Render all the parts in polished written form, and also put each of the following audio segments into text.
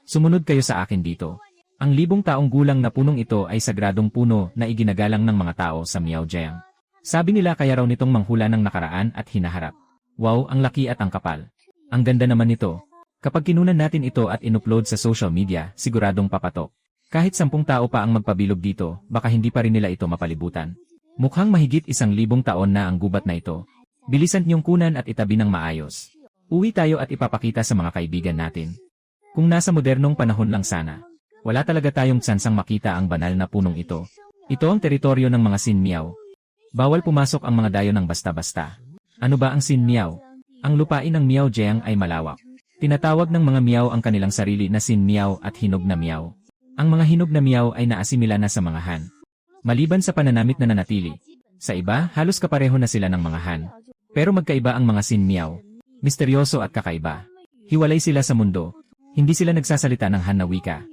Sumunod kayo sa akin dito. Ang libong taong gulang na punong ito ay sagradong puno na iginagalang ng mga tao sa Miaojiang. Sabi nila kaya raw nitong manghula ng nakaraan at hinaharap. Wow, ang laki at ang kapal. Ang ganda naman nito. Kapag kinunan natin ito at inupload sa social media, siguradong papatok. Kahit 10 tao pa ang magpabilog dito, baka hindi pa rin nila ito mapalibutan. Mukhang mahigit 1,000 taon na ang gubat na ito. Bilisan niyong kunan at itabi ng maayos. Uwi tayo at ipapakita sa mga kaibigan natin. Kung nasa modernong panahon lang sana. Wala talaga tayong tsansang makita ang banal na punong ito. Ito ang teritoryo ng mga Sin Miao. Bawal pumasok ang mga dayo ng basta-basta. Ano ba ang Sin Miao? Ang lupain ng Miaojiang ay malawak. Tinatawag ng mga Miao ang kanilang sarili na Sin Miao at hinog na Miao. Ang mga hinog na Miao ay naasimila na sa mga Han. Maliban sa pananamit na nanatili. Sa iba, halos kapareho na sila ng mga Han. Pero magkaiba ang mga Sin Miao. Misteryoso at kakaiba. Hiwalay sila sa mundo. Hindi sila nagsasalita ng Han na wika.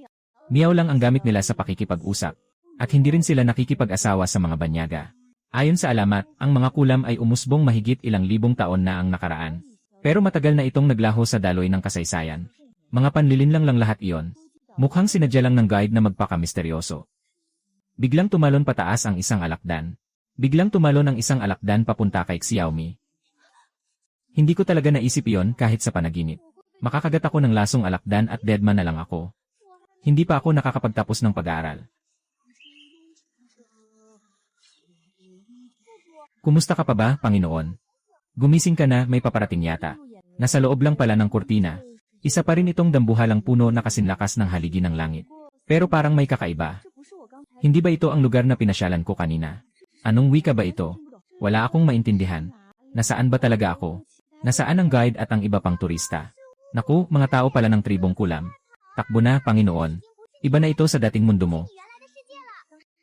Miao lang ang gamit nila sa pakikipag-usap. At hindi rin sila nakikipag-asawa sa mga banyaga. Ayon sa alamat, ang mga kulam ay umusbong mahigit ilang libong taon na ang nakaraan. Pero matagal na itong naglaho sa daloy ng kasaysayan. Mga panlilinlang lang lahat iyon. Mukhang sinadya lang ng guide na magpaka-misteryoso. Biglang tumalon pataas ang isang alakdan. Biglang tumalon ang isang alakdan papunta kay Xiaomi. Hindi ko talaga naisip iyon kahit sa panaginip. Makakagat ako ng lasong alakdan at deadman na lang ako. Hindi pa ako nakakapagtapos ng pag-aaral. Kumusta ka pa ba, Panginoon? Gumising ka na, may paparating yata. Nasa loob lang pala ng kurtina. Isa pa rin itong dambuhalang puno na kasinlakas ng haligi ng langit. Pero parang may kakaiba. Hindi ba ito ang lugar na pinasyalan ko kanina? Anong wika ba ito? Wala akong maintindihan. Nasaan ba talaga ako? Nasaan ang guide at ang iba pang turista? Naku, mga tao pala ng tribong kulam. Takbo na, Panginoon. Iba na ito sa dating mundo mo.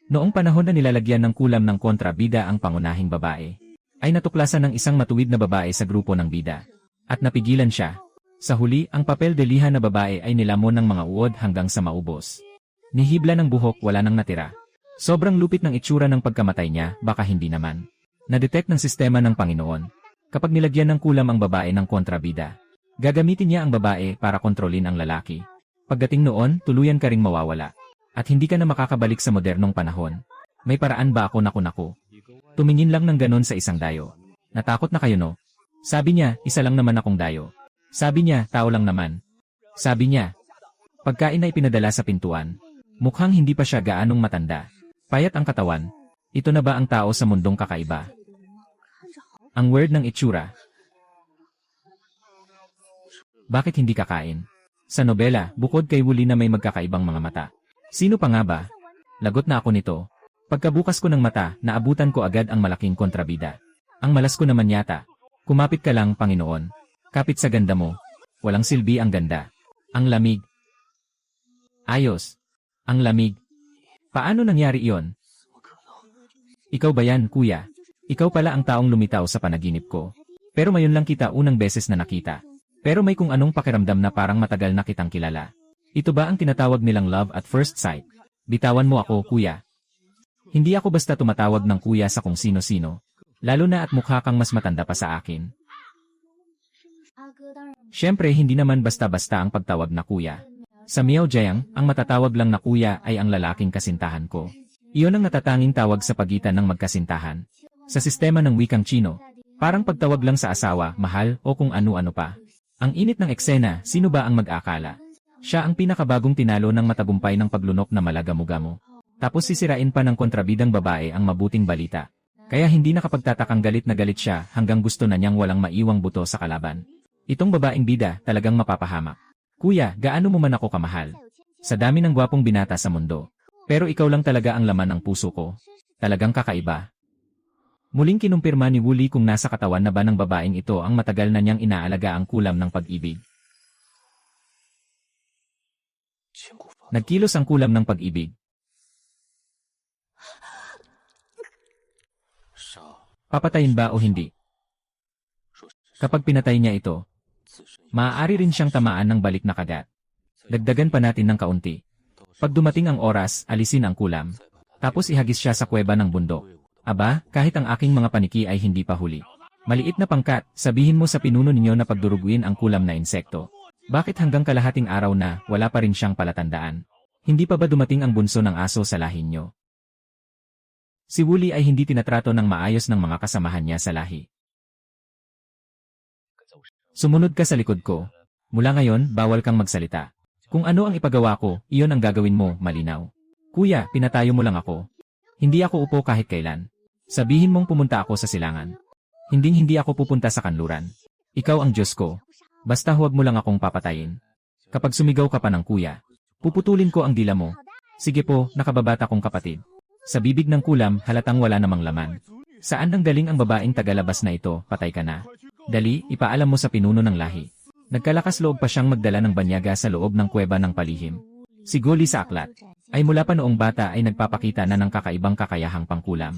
Noong panahon na nilalagyan ng kulam ng kontrabida ang pangunahing babae, ay natuklasan ng isang matuwid na babae sa grupo ng bida. At napigilan siya. Sa huli, ang papel de liha na babae ay nilamon ng mga uod hanggang sa maubos. Nihibla ng buhok, wala nang natira. Sobrang lupit ng itsura ng pagkamatay niya, baka hindi naman. Na-detect ng sistema ng Panginoon. Kapag nilagyan ng kulam ang babae ng kontrabida, gagamitin niya ang babae para kontrolin ang lalaki. Pagdating noon, tuluyan ka ring mawawala. At hindi ka na makakabalik sa modernong panahon. May paraan ba ako naku? Tumingin lang ng ganon sa isang dayo. Natakot na kayo no? Sabi niya, isa lang naman akong dayo. Sabi niya, tao lang naman. Sabi niya, pagkain na ipinadala sa pintuan. Mukhang hindi pa siya gaanong matanda. Payat ang katawan. Ito na ba ang tao sa mundong kakaiba? Ang weird ng itsura. Bakit hindi kakain? Sa nobela, bukod kay Wuli na may magkakaibang mga mata. Sino pa nga ba? Lagot na ako nito. Pagkabukas ko ng mata, naabutan ko agad ang malaking kontrabida. Ang malas ko naman yata. Kumapit ka lang, Panginoon. Kapit sa ganda mo. Walang silbi ang ganda. Ang lamig. Ayos. Ang lamig. Paano nangyari iyon? Ikaw ba yan, kuya? Ikaw pala ang taong lumitaw sa panaginip ko. Pero mayon lang kita unang beses na nakita. Pero may kung anong pakiramdam na parang matagal na kitang kilala. Ito ba ang tinatawag nilang love at first sight? Bitawan mo ako, kuya. Hindi ako basta tumatawag ng kuya sa kung sino-sino. Lalo na at mukha kang mas matanda pa sa akin. Siyempre hindi naman basta-basta ang pagtawag na kuya. Sa Miaojiang, ang matatawag lang na kuya ay ang lalaking kasintahan ko. Iyon ang natatanging tawag sa pagitan ng magkasintahan. Sa sistema ng wikang Chino, parang pagtawag lang sa asawa, mahal, o kung ano-ano pa. Ang init ng eksena, sino ba ang mag-akala? Siya ang pinakabagong tinalo ng matagumpay ng paglunok na malagamo-gamo. Tapos sisirain pa ng kontrabidang babae ang mabuting balita. Kaya hindi nakapagtatakang galit na galit siya hanggang gusto na niyang walang maiwang buto sa kalaban. Itong babaeng bida talagang mapapahamak. Kuya, gaano mo man ako kamahal? Sa dami ng gwapong binata sa mundo. Pero ikaw lang talaga ang laman ng puso ko. Talagang kakaiba. Muling kinumpirma ni Wuli kung nasa katawan na ba ng babaeng ito ang matagal na niyang inaalaga ang kulam ng pag-ibig. Nagkilos ang kulam ng pag-ibig. Papatayin ba o hindi? Kapag pinatay niya ito, maaari rin siyang tamaan ng balik na kagat. Dagdagan pa natin ng kaunti. Pag dumating ang oras, alisin ang kulam. Tapos ihagis siya sa kuweba ng bundok. Aba, kahit ang aking mga paniki ay hindi pa huli. Maliit na pangkat, sabihin mo sa pinuno ninyo na pagduruguin ang kulam na insekto. Bakit hanggang kalahating araw na wala pa rin siyang palatandaan? Hindi pa ba dumating ang bunso ng aso sa lahi niyo? Si Wooly ay hindi tinatrato ng maayos ng mga kasamahan niya sa lahi. Sumunod ka sa likod ko. Mula ngayon, bawal kang magsalita. Kung ano ang ipagawa ko, iyon ang gagawin mo, malinaw. Kuya, pinatayo mo lang ako. Hindi ako upo kahit kailan. Sabihin mong pumunta ako sa silangan. Hindi ako pupunta sa kanluran. Ikaw ang Diyos ko. Basta huwag mo lang akong papatayin. Kapag sumigaw ka pa ng kuya, puputulin ko ang dila mo. Sige po, nakababata kong kapatid. Sa bibig ng kulam, halatang wala namang laman. Saan ang galing ang babaeng tagalabas na ito, patay ka na. Dali, ipaalam mo sa pinuno ng lahi. Nagkalakas loob pa siyang magdala ng banyaga sa loob ng kuweba ng palihim. Si Goli sa aklat, ay mula pa noong bata ay nagpapakita na ng kakaibang kakayahang pangkulam.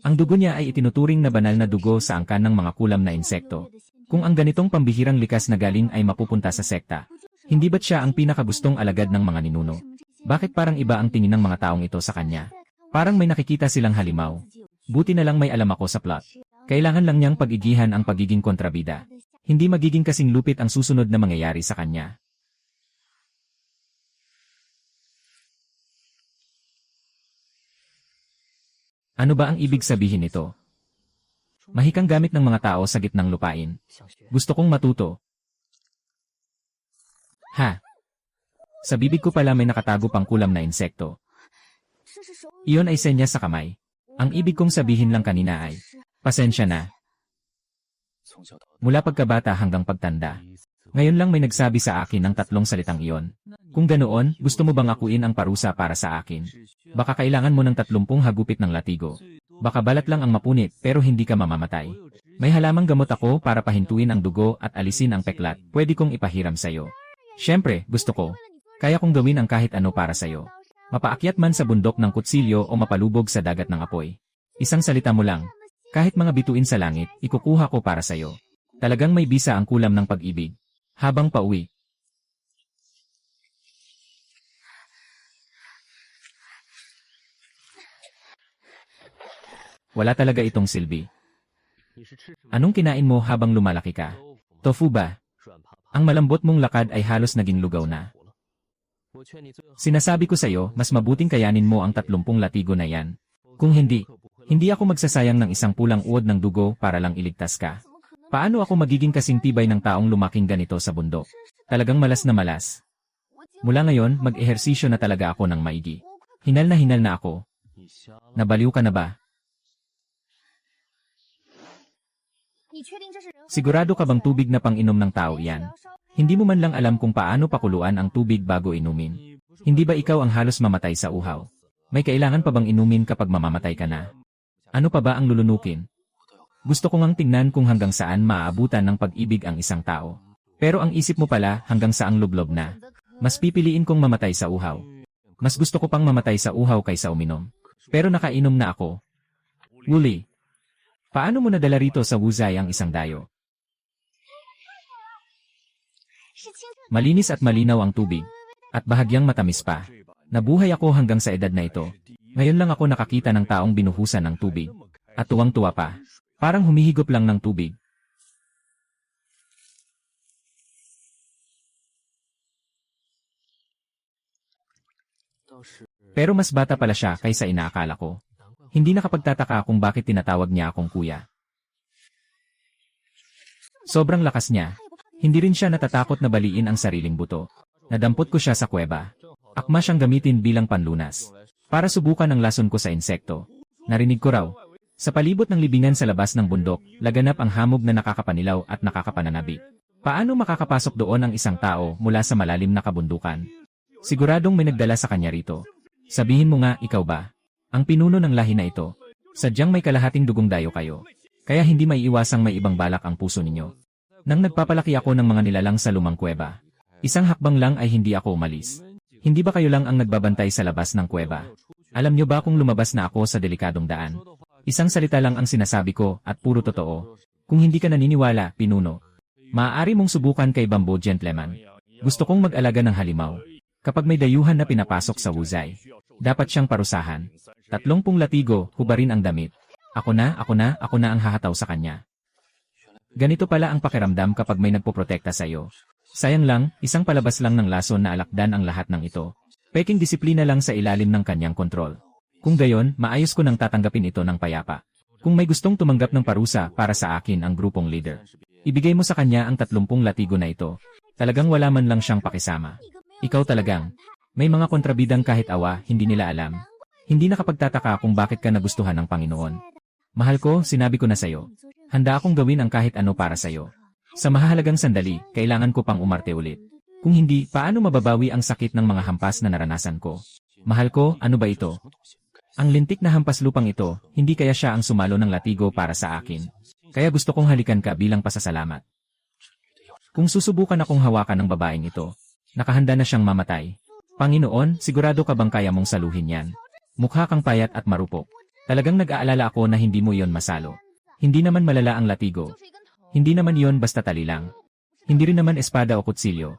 Ang dugo niya ay itinuturing na banal na dugo sa angkan ng mga kulam na insekto. Kung ang ganitong pambihirang likas na galing ay mapupunta sa sekta, hindi ba't siya ang pinakagustong alagad ng mga ninuno? Bakit parang iba ang tingin ng mga taong ito sa kanya? Parang may nakikita silang halimaw. Buti na lang may alam ako sa plot. Kailangan lang niyang pag-igihan ang pagiging kontrabida. Hindi magiging kasing lupit ang susunod na mangyayari sa kanya. Ano ba ang ibig sabihin nito? Mahikang gamit ng mga tao sa gitnang lupain. Gusto kong matuto. Ha? Sa bibig ko pala may nakatago pang kulam na insekto. Iyon ay senyas sa kamay. Ang ibig kong sabihin lang kanina ay, pasensya na. Mula pagkabata hanggang pagtanda. Ngayon lang may nagsabi sa akin ng tatlong salitang iyon. Kung ganoon, gusto mo bang akuin ang parusa para sa akin? Baka kailangan mo ng 30 hagupit ng latigo. Baka balat lang ang mapunit pero hindi ka mamamatay. May halamang gamot ako para pahintuin ang dugo at alisin ang peklat. Pwede kong ipahiram sa'yo. Siyempre, gusto ko. Kaya kong gawin ang kahit ano para sa'yo. Mapaakyat man sa bundok ng kutsilyo o mapalubog sa dagat ng apoy. Isang salita mo lang. Kahit mga bituin sa langit, ikukuha ko para sa'yo. Talagang may bisa ang kulam ng pag-ibig. Habang pauwi. Wala talaga itong silbi. Anong kinain mo habang lumalaki ka? Tofu ba? Ang malambot mong lakad ay halos naging lugaw na. Sinasabi ko sa'yo, mas mabuting kayanin mo ang 30 latigo na yan. Kung hindi, hindi ako magsasayang ng isang pulang uod ng dugo para lang iligtas ka. Paano ako magiging kasing tibay ng taong lumaking ganito sa bundok? Talagang malas na malas. Mula ngayon, mag-ehersisyo na talaga ako ng maigi. Hinal na ako. Nabaliw ka na ba? Sigurado ka bang tubig na pang-inom ng tao yan? Hindi mo man lang alam kung paano pakuluan ang tubig bago inumin. Hindi ba ikaw ang halos mamatay sa uhaw? May kailangan pa bang inumin kapag mamamatay ka na? Ano pa ba ang lulunukin? Gusto ko ngang tingnan kung hanggang saan maaabutan ng pag-ibig ang isang tao. Pero ang isip mo pala hanggang saang lublob na. Mas pipiliin kong mamatay sa uhaw. Mas gusto ko pang mamatay sa uhaw kaysa uminom. Pero nakainom na ako. Wooly, paano mo nadala rito sa Wuzai ang isang dayo? Malinis at malinaw ang tubig. At bahagyang matamis pa. Nabuhay ako hanggang sa edad na ito. Ngayon lang ako nakakita ng taong binuhusan ng tubig. At tuwang-tuwa pa. Parang humihigop lang ng tubig. Pero mas bata pala siya kaysa inaakala ko. Hindi nakapagtataka kung bakit tinatawag niya akong kuya. Sobrang lakas niya. Hindi rin siya natatakot na baliin ang sariling buto. Nadampot ko siya sa kuweba. Akma siyang gamitin bilang panlunas. Para subukan ang lason ko sa insekto. Narinig ko raw. Sa palibot ng libingan sa labas ng bundok, laganap ang hamog na nakakapanilaw at nakakapananabik. Paano makakapasok doon ang isang tao mula sa malalim na kabundukan? Siguradong may nagdala sa kanya rito. Sabihin mo nga, ikaw ba? Ang pinuno ng lahi na ito. Sadyang may kalahating dugong dayo kayo. Kaya hindi may iwasang may ibang balak ang puso ninyo. Nang nagpapalaki ako ng mga nilalang sa lumang kuweba, isang hakbang lang ay hindi ako umalis. Hindi ba kayo lang ang nagbabantay sa labas ng kuweba? Alam nyo ba kung lumabas na ako sa delikadong daan? Isang salita lang ang sinasabi ko at puro totoo. Kung hindi ka naniniwala, pinuno, maaari mong subukan kay Bamboo Gentleman. Gusto kong mag-alaga ng halimaw. Kapag may dayuhan na pinapasok sa Wuzai, dapat siyang parusahan. 30 latigo, hubarin ang damit. Ako na ang hahataw sa kanya. Ganito pala ang pakiramdam kapag may nagpoprotekta sa iyo. Sayang lang, isang palabas lang ng lason na alakdan ang lahat ng ito. Peking disiplina lang sa ilalim ng kanyang kontrol. Kung gayon, maayos ko nang tatanggapin ito ng payapa. Kung may gustong tumanggap ng parusa para sa akin ang grupong leader, ibigay mo sa kanya ang 30 latigo na ito. Talagang wala man lang siyang pakisama. Ikaw talagang, may mga kontrabidang kahit awa, hindi nila alam. Hindi nakapagtataka kung bakit ka nagustuhan ng Panginoon. Mahal ko, sinabi ko na sayo. Handa akong gawin ang kahit ano para sayo. Sa mahalagang sandali, kailangan ko pang umarte ulit. Kung hindi, paano mababawi ang sakit ng mga hampas na naranasan ko? Mahal ko, ano ba ito? Ang lintik na hampas lupang ito, hindi kaya siya ang sumalo ng latigo para sa akin. Kaya gusto kong halikan ka bilang pasasalamat. Kung susubukan akong hawakan ng babaeng ito, nakahanda na siyang mamatay. Panginoon, sigurado ka bang kaya mong saluhin yan? Mukha kang payat at marupok. Talagang nag-aalala ako na hindi mo iyon masalo. Hindi naman malala ang latigo. Hindi naman iyon basta tali lang. Hindi rin naman espada o kutsilyo.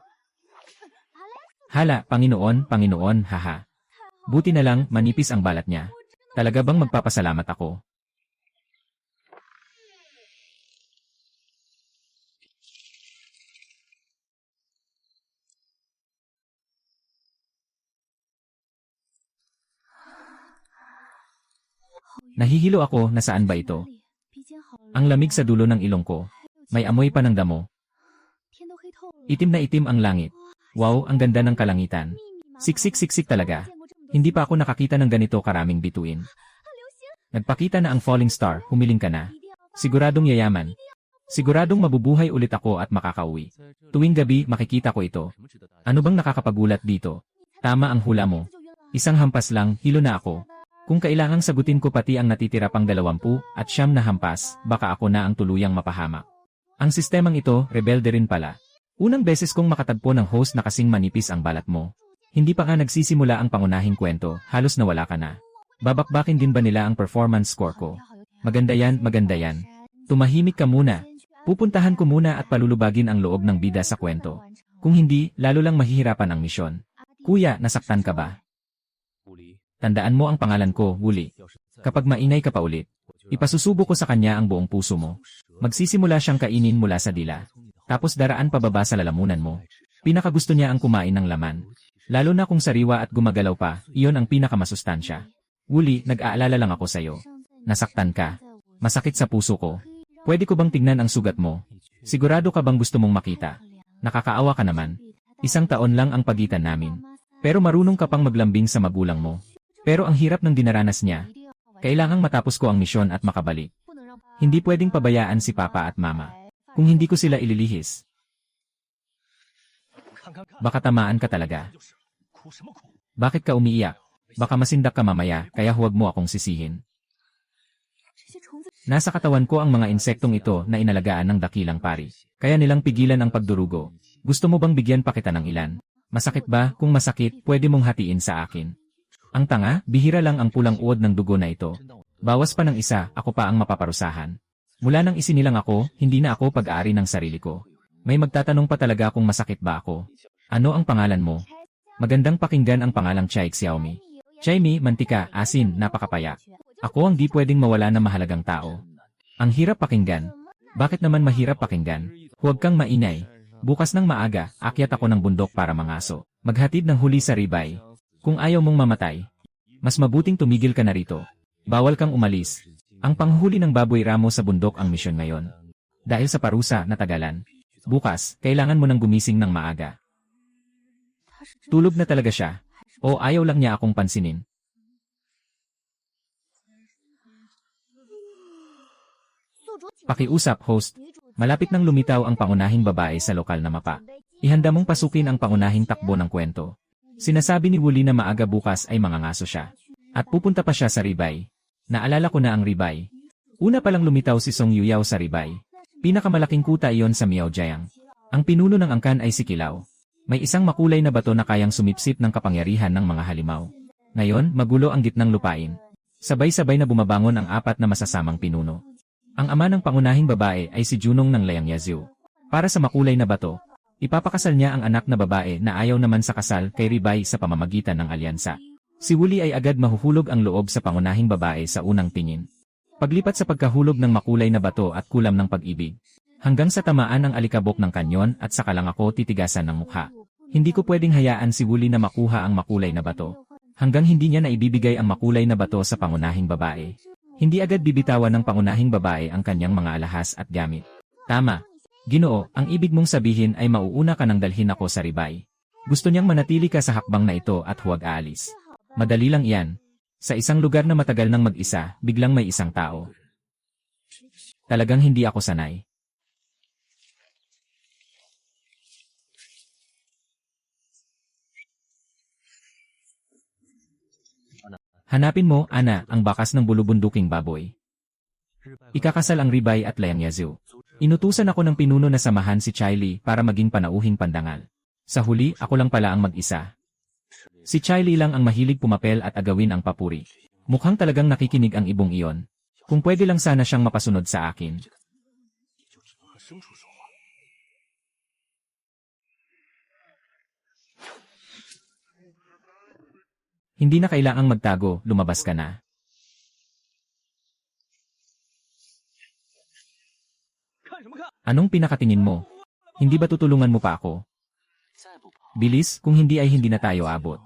Hala, Panginoon, Panginoon, haha. Buti na lang, manipis ang balat niya. Talaga bang magpapasalamat ako? Nahihilo ako na saan ba ito? Ang lamig sa dulo ng ilong ko. May amoy pa ng damo. Itim na itim ang langit. Wow, ang ganda ng kalangitan. Siksik-siksik talaga. Hindi pa ako nakakita ng ganito karaming bituin. Nagpakita na ang falling star, humiling ka na. Siguradong yayaman. Siguradong mabubuhay ulit ako at makakauwi. Tuwing gabi makikita ko ito. Ano bang nakakapagulat dito? Tama ang hula mo. Isang hampas lang, hilo na ako. Kung kailangang sagutin ko pati ang natitira pang 20 at 9 na hampas, baka ako na ang tuluyang mapahamak. Ang sistemang ito, rebelde rin pala. Unang beses kong makatagpo ng host na kasing manipis ang balat mo. Hindi pa nga nagsisimula ang pangunahing kwento, halos nawala ka na. Babakbakin din ba nila ang performance score ko? Maganda yan, maganda yan. Tumahimik ka muna. Pupuntahan ko muna at palulubagin ang loob ng bida sa kwento. Kung hindi, lalo lang mahihirapan ang misyon. Kuya, nasaktan ka ba? Tandaan mo ang pangalan ko, Wuli. Kapag maingay ka pa ulit, ipasusubo ko sa kanya ang buong puso mo. Magsisimula siyang kainin mula sa dila. Tapos daraan pababa sa lalamunan mo. Pinakagusto niya ang kumain ng laman. Lalo na kung sariwa at gumagalaw pa, iyon ang pinakamasustansya. Wuli, nag-aalala lang ako sa'yo. Nasaktan ka. Masakit sa puso ko. Pwede ko bang tignan ang sugat mo? Sigurado ka bang gusto mong makita? Nakakaawa ka naman. 1 taon lang ang pagitan namin. Pero marunong ka pang maglambing sa magulang mo. Pero ang hirap ng dinaranas niya. Kailangang matapos ko ang misyon at makabalik. Hindi pwedeng pabayaan si Papa at Mama. Kung hindi ko sila ililihis. Baka tamaan ka talaga. Bakit ka umiiyak? Baka masindak ka mamaya, kaya huwag mo akong sisihin. Nasa katawan ko ang mga insektong ito na inalagaan ng dakilang pari. Kaya nilang pigilan ang pagdurugo. Gusto mo bang bigyan pa kita ng ilan? Masakit ba? Kung masakit, pwede mong hatiin sa akin. Ang tanga, bihira lang ang pulang uod ng dugo na ito. Bawas pa ng isa, ako pa ang mapaparusahan. Mula nang isinilang ako, hindi na ako pag-aari ng sarili ko. May magtatanong pa talaga kung masakit ba ako. Ano ang pangalan mo? Magandang pakinggan ang pangalang Chai Xiaomi. Chaimi, mantika, asin, napakapaya. Ako ang di pwedeng mawala na mahalagang tao. Ang hirap pakinggan. Bakit naman mahirap pakinggan? Huwag kang mainay. Bukas ng maaga, akyat ako ng bundok para mangaso. Maghatid ng huli sa ribay. Kung ayaw mong mamatay, mas mabuting tumigil ka na rito. Bawal kang umalis. Ang panghuli ng baboy ramo sa bundok ang misyon ngayon. Dahil sa parusa na tagalan. Bukas, kailangan mo nang gumising ng maaga. Tulog na talaga siya. O ayaw lang niya akong pansinin. Pakiusap, host. Malapit nang lumitaw ang pangunahing babae sa lokal na mapa. Ihanda mong pasukin ang pangunahing takbo ng kwento. Sinasabi ni Wuli na maaga bukas ay mangangaso siya. At pupunta pa siya sa ribay. Naalala ko na ang ribay. Una palang lumitaw si Song Yuyao sa ribay. Pinakamalaking kuta iyon sa Miaojiang. Ang pinuno ng angkan ay si Kilaw. May isang makulay na bato na kayang sumipsip ng kapangyarihan ng mga halimaw. Ngayon, magulo ang gitnang lupain. Sabay-sabay na bumabangon ang 4 na masasamang pinuno. Ang ama ng pangunahing babae ay si Junong ng Liang Yazhu. Para sa makulay na bato, ipapakasal niya ang anak na babae na ayaw naman sa kasal kay Ribay sa pamamagitan ng alyansa. Si Wuli ay agad mahuhulog ang loob sa pangunahing babae sa unang tingin. Paglipat sa pagkahulog ng makulay na bato at kulam ng pag-ibig, Hanggang sa tamaan ang alikabok ng kanyon at saka lang ako titigasan ng mukha. Hindi ko pwedeng hayaan si Wooly na makuha ang makulay na bato. Hanggang hindi niya naibibigay ang makulay na bato sa pangunahing babae. Hindi agad bibitawan ng pangunahing babae ang kanyang mga alahas at gamit. Tama. Ginoo, ang ibig mong sabihin ay mauuna ka nang dalhin ako sa ribay. Gusto niyang manatili ka sa hakbang na ito at huwag aalis. Madali lang iyan. Sa isang lugar na matagal nang mag-isa, biglang may isang tao. Talagang hindi ako sanay. Hanapin mo, Ana, ang bakas ng bulubunduking baboy. Ikakasal ang Ribay at Liang Yazoo. Inutusan ako ng pinuno na samahan si Chiley para maging panauhing pandangal. Sa huli, ako lang pala ang mag-isa. Si Chiley lang ang mahilig pumapel at agawin ang papuri. Mukhang talagang nakikinig ang ibong iyon. Kung pwede lang sana siyang mapasunod sa akin. Hindi na kailangang magtago, lumabas ka na. Anong pinakatingin mo? Hindi ba tutulungan mo pa ako? Bilis, kung hindi ay hindi na tayo abot.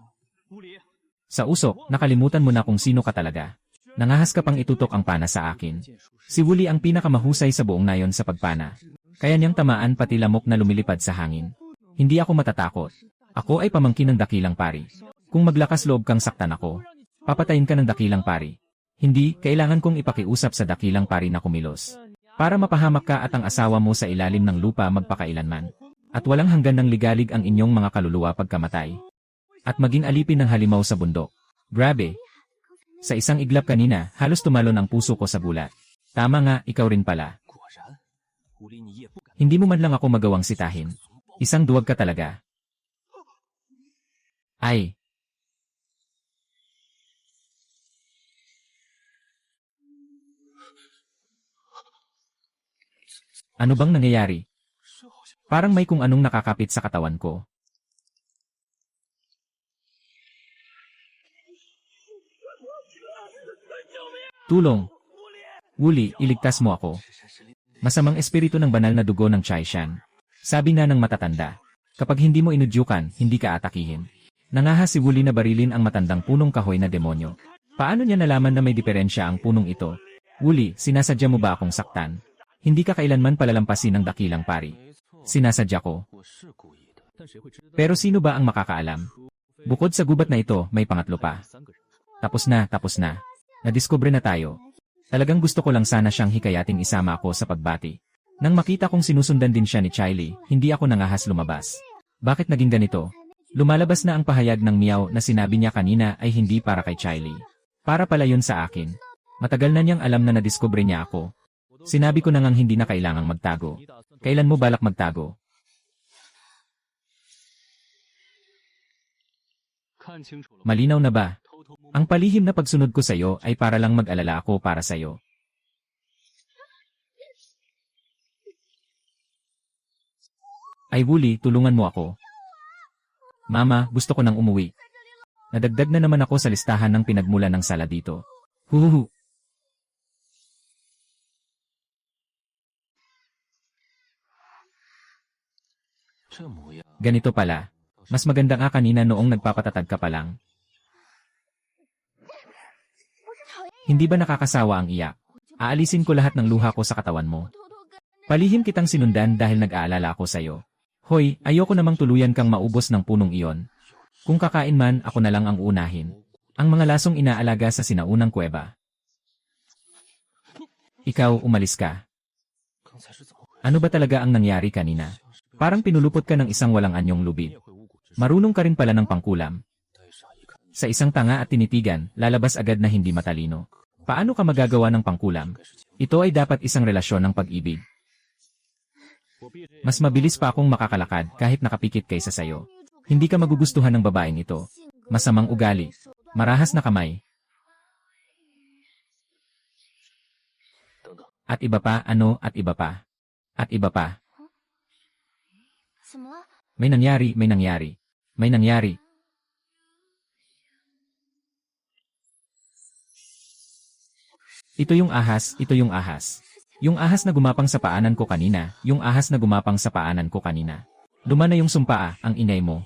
Sa usok, nakalimutan mo na kung sino ka talaga. Nangahas ka pang itutok ang pana sa akin. Si Wooly ang pinakamahusay sa buong nayon sa pagpana. Kaya niyang tamaan pati lamok na lumilipad sa hangin. Hindi ako matatakot. Ako ay pamangkin ng dakilang pari. Kung maglakas loob kang saktan ako, papatayin ka ng dakilang pari. Hindi, kailangan kong ipakiusap sa dakilang pari na kumilos. Para mapahamak ka at ang asawa mo sa ilalim ng lupa magpakailanman. At walang hanggan ng ligalig ang inyong mga kaluluwa pagkamatay. At maging alipin ng halimaw sa bundok. Grabe! Sa isang iglap kanina, halos tumalon ang puso ko sa bulat. Tama nga, ikaw rin pala. Hindi mo man lang ako magawang sitahin. Isang duwag ka talaga. Ay! Ano bang nangyayari? Parang may kung anong nakakapit sa katawan ko. Tulong! Wooly, iligtas mo ako. Masamang espiritu ng banal na dugo ng Chaishan. Sabi na ng matatanda. Kapag hindi mo inudyukan, hindi ka atakihin. Nangahas si Wooly na barilin ang matandang punong kahoy na demonyo. Paano niya nalaman na may diferensya ang punong ito? Wooly, sinasadya mo ba akong saktan? Hindi ka kailanman palalampasin ng dakilang pari. Sinasadya ko. Pero sino ba ang makakaalam? Bukod sa gubat na ito, may pangatlo pa. Tapos na, tapos na. Nadiskubre na tayo. Talagang gusto ko lang sana siyang hikayating isama ako sa pagbati. Nang makita kong sinusundan din siya ni Chiley, hindi ako nangahas lumabas. Bakit naging ganito? Lumalabas na ang pahayag ng Meow na sinabi niya kanina ay hindi para kay Chiley. Para pala yun sa akin. Matagal na niyang alam na nadiskubre niya ako. Sinabi ko na ngang hindi na kailangang magtago. Kailan mo balak magtago? Malinaw na ba? Ang palihim na pagsunod ko sa'yo ay para lang mag-alala ako para sa'yo. Ay Wooly, tulungan mo ako. Mama, gusto ko nang umuwi. Nadagdag na naman ako sa listahan ng pinagmula ng sala dito. Huhuhu. Ganito pala. Mas maganda nga kanina noong nagpapatatag ka pa lang. Hindi ba nakakasawa ang iyak? Aalisin ko lahat ng luha ko sa katawan mo. Palihim kitang sinundan dahil nag-aalala ako sa'yo. Hoy, ayoko namang tuluyan kang maubos ng punong iyon. Kung kakain man, ako na lang ang uunahin. Ang mga lasong inaalaga sa sinaunang kuweba. Ikaw, umalis ka. Ano ba talaga ang nangyari kanina? Parang pinulupot ka ng isang walang anyong lubid. Marunong ka rin pala ng pangkulam. Sa isang tanga at tinitigan, lalabas agad na hindi matalino. Paano ka magagawa ng pangkulam? Ito ay dapat isang relasyon ng pag-ibig. Mas mabilis pa akong makakalakad kahit nakapikit kaysa sayo. Hindi ka magugustuhan ng babaeng ito. Masamang ugali. Marahas na kamay. At iba pa, ano, at iba pa. At iba pa. May nangyari, may nangyari. May nangyari. Ito yung ahas, ito yung ahas. Yung ahas na gumapang sa paanan ko kanina, yung ahas na gumapang sa paanan ko kanina. Luma na yung sumpa, ang inay mo.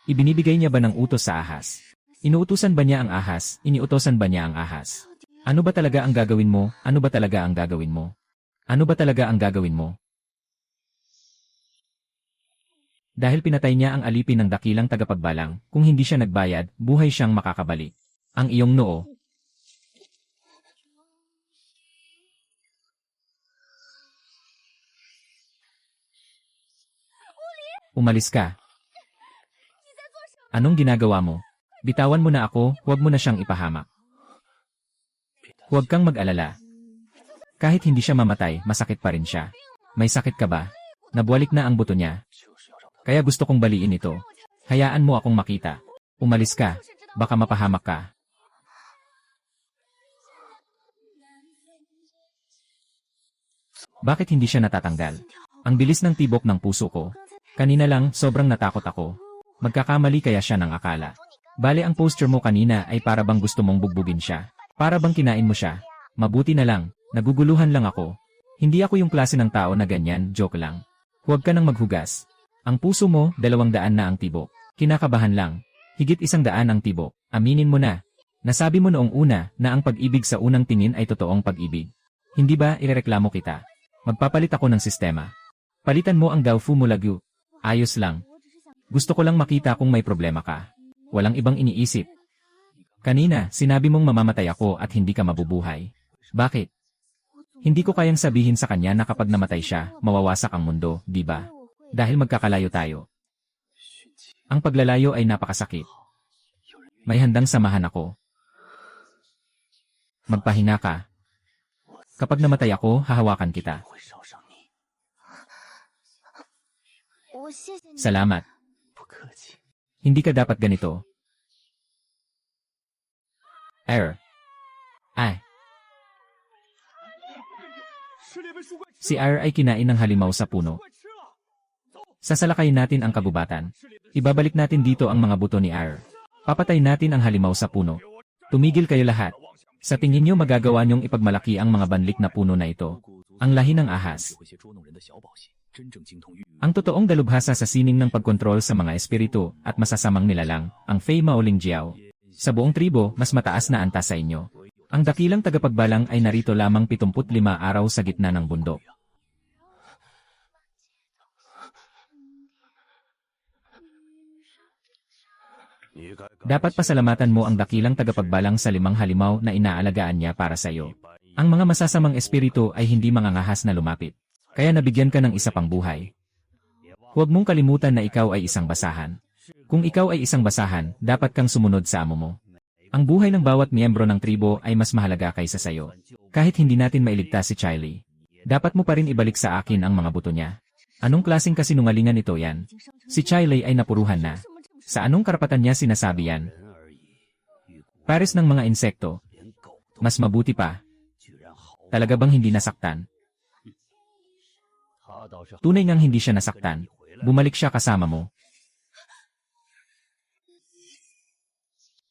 Ibinibigay niya ba ng utos sa ahas? Inuutusan ba niya ang ahas? Iniutosan ba niya ang ahas? Ano ba talaga ang gagawin mo? Ano ba talaga ang gagawin mo? Ano ba talaga ang gagawin mo? Dahil pinatay niya ang alipin ng dakilang tagapagbalang, kung hindi siya nagbayad, buhay siyang makakabalik. Ang iyong noo. Umalis ka. Anong ginagawa mo? Bitawan mo na ako, huwag mo na siyang ipahamak. Huwag kang mag-alala. Kahit hindi siya mamatay, masakit pa rin siya. May sakit ka ba? Nabuwalik na ang buto niya. Kaya gusto kong baliin ito. Hayaan mo akong makita. Umalis ka. Baka mapahamak ka. Bakit hindi siya natatanggal? Ang bilis ng tibok ng puso ko. Kanina lang, sobrang natakot ako. Magkakamali kaya siya ng akala. Bale ang posture mo kanina ay para bang gusto mong bugbugin siya. Para bang kinain mo siya. Mabuti na lang, naguguluhan lang ako. Hindi ako yung klase ng tao na ganyan, joke lang. Huwag ka nang maghugas. Ang puso mo, 200 na ang tibok. Kinakabahan lang. Higit 100 ang tibok. Aminin mo na. Nasabi mo noong una na ang pag-ibig sa unang tingin ay totoong pag-ibig. Hindi ba irereklamo kita? Magpapalit ako ng sistema. Palitan mo ang Gaofu mo Lagyu. Ayos lang. Gusto ko lang makita kung may problema ka. Walang ibang iniisip. Kanina, sinabi mong mamamatay ako at hindi ka mabubuhay. Bakit? Hindi ko kayang sabihin sa kanya na kapag namatay siya, mawawasak ang mundo, di ba? Dahil magkakalayo tayo. Ang paglalayo ay napakasakit. May handang samahan ako. Magpahinga ka. Kapag namatay ako, hahawakan kita. Salamat. Hindi ka dapat ganito. Ay. Si ay kinain ng halimaw sa puno. Sasalakayin natin ang kagubatan. Ibabalik natin dito ang mga buto ni Papatay natin ang halimaw sa puno. Tumigil kayo lahat. Sa tingin niyo magagawa niyong ipagmalaki ang mga banlik na puno na ito. Ang lahi ng ahas. Ang totoong dalubhasa sa sining ng pagkontrol sa mga espiritu at masasamang nilalang, ang Fei Maoling Jiao. Sa buong tribo, mas mataas na antas sa inyo. Ang dakilang tagapagbalang ay narito lamang 75 araw sa gitna ng bundok. Dapat pasalamatan mo ang dakilang tagapagbalang sa 5 halimaw na inaalagaan niya para sa iyo. Ang mga masasamang espiritu ay hindi mangangahas na lumapit. Kaya nabigyan ka ng isa pang buhay. Huwag mong kalimutan na ikaw ay isang basahan. Kung ikaw ay isang basahan, dapat kang sumunod sa amo mo. Ang buhay ng bawat miyembro ng tribo ay mas mahalaga kaysa sayo. Kahit hindi natin mailigtas si Chiley, dapat mo pa rin ibalik sa akin ang mga buto niya. Anong klaseng kasinungalingan ito yan? Si Chiley ay napuruhan na. Sa anong karapatan niya sinasabi yan? Pares ng mga insekto. Mas mabuti pa. Talaga bang hindi nasaktan? Tunay ngang hindi siya nasaktan. Bumalik siya kasama mo.